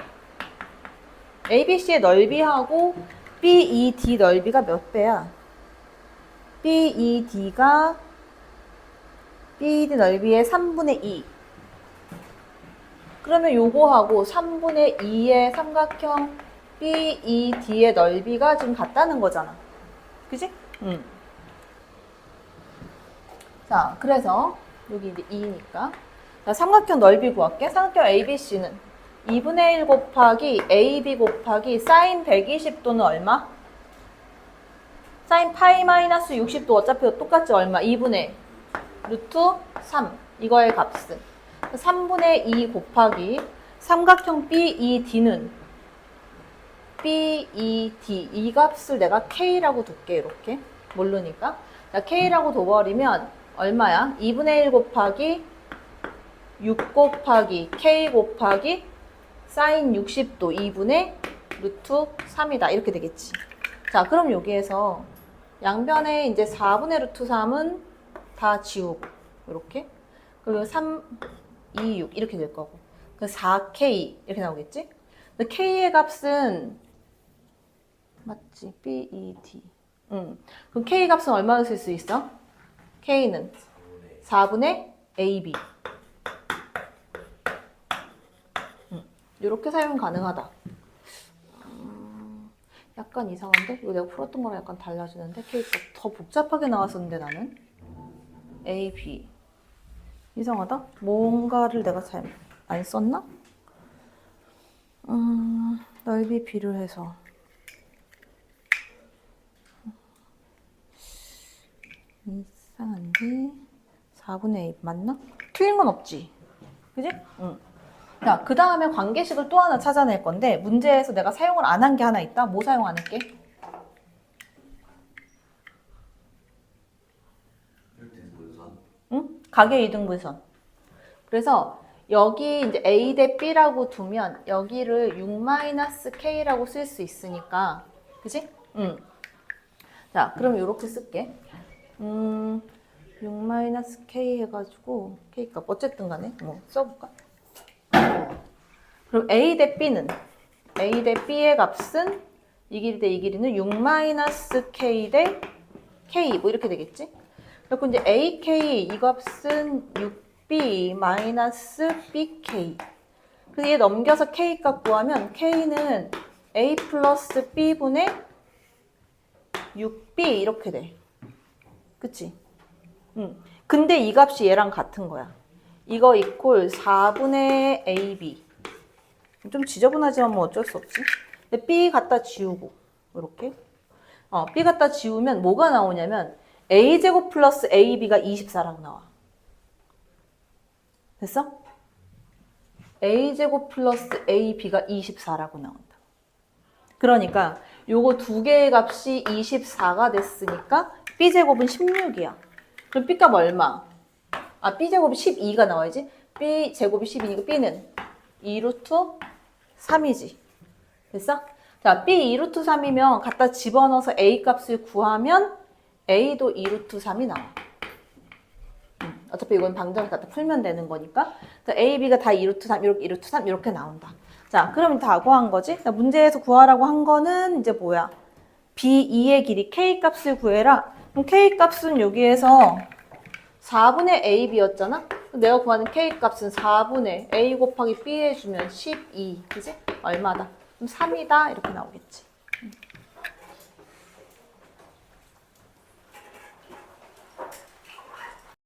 ABC의 넓이하고 BED 넓이가 몇 배야? BED가 BED 넓이의 3분의 2. 그러면 요거하고 3분의 2의 삼각형 BED의 넓이가 지금 같다는 거잖아. 그지? 자, 그래서 여기 이제 2니까. 자, 삼각형 넓이 구할게. 삼각형 ABC는 2분의 1 곱하기 AB 곱하기 사인 120도는 얼마? 사인 파이 마이너스 60도 어차피 똑같지 얼마? 2분의 루트 3 이거의 값은 3분의 2 곱하기 삼각형 BED는 BED 이 값을 내가 K라고 둘게. 이렇게 모르니까 자, K라고 둬버리면 얼마야? 2분의 1 곱하기 6 곱하기 k 곱하기 사인 60도 2분의 루트 3이다. 이렇게 되겠지. 자, 그럼 여기에서 양변에 이제 4분의 루트 3은 다 지우고 이렇게. 그리고 3, 2, 6 이렇게 될 거고. 그 4k 이렇게 나오겠지? 근데 k의 값은 맞지? B, E, D. 그럼 k 값은 얼마나 쓸 수 있어? k는 4분의 AB. 이렇게 사용 가능하다. 약간 이상한데? 이거 내가 풀었던 거랑 약간 달라지는데? K가 더 복잡하게 나왔었는데 나는? A, B. 이상하다? 뭔가를 내가 잘 안 썼나? 넓이 B를 해서 이상한데 4분의 1 맞나? 틀린 건 없지? 그지? 응. 자, 그 다음에 관계식을 또 하나 찾아낼 건데 문제에서 내가 사용을 안 한 게 하나 있다? 뭐 사용 안 했게? 응? 가계 이등분선. 그래서 여기 이제 A 대 B라고 두면 여기를 6-K라고 쓸 수 있으니까 그지? 응. 자, 그럼 이렇게 쓸게. 6-K 해가지고 K값 어쨌든 간에 뭐 써볼까? 그럼 A 대 B는 A 대 B의 값은 이 길이 대 이 길이는 6-K 대 K 뭐 이렇게 되겠지? 그리고 이제 AK 이 값은 6B-BK. 그래서 얘 넘겨서 K 값 구하면 K는 A 플러스 B분의 6B 이렇게 돼. 그치? 근데 이 값이 얘랑 같은 거야. 이거 이퀄 4분의 AB. 좀 지저분하지만 뭐 어쩔 수 없지. 근데 B 갖다 지우고 이렇게. B 갖다 지우면 뭐가 나오냐면 A제곱 플러스 AB가 24라고 나와. 됐어? A제곱 플러스 AB가 24라고 나온다. 그러니까 요거 두 개의 값이 24가 됐으니까 B제곱은 16이야. 그럼 B값 얼마? B제곱이 12가 나와야지. B제곱이 12니까 B는 2루트 3이지. 됐어? 자, B 2루트 3이면 갖다 집어넣어서 A 값을 구하면 A도 2루트 3이 나와. 어차피 이건 방정식 갖다 풀면 되는 거니까. A, B가 다 2루트 3, 이렇게 2루트 3 이렇게 나온다. 자, 그럼 다 구한 거지? 문제에서 구하라고 한 거는 이제 뭐야? B2의 길이 K 값을 구해라. 그럼 K 값은 여기에서 4분의 AB였잖아? 내가 구하는 K 값은 4분의 A 곱하기 B 해주면 12. 그지? 얼마다? 그럼 3이다. 이렇게 나오겠지.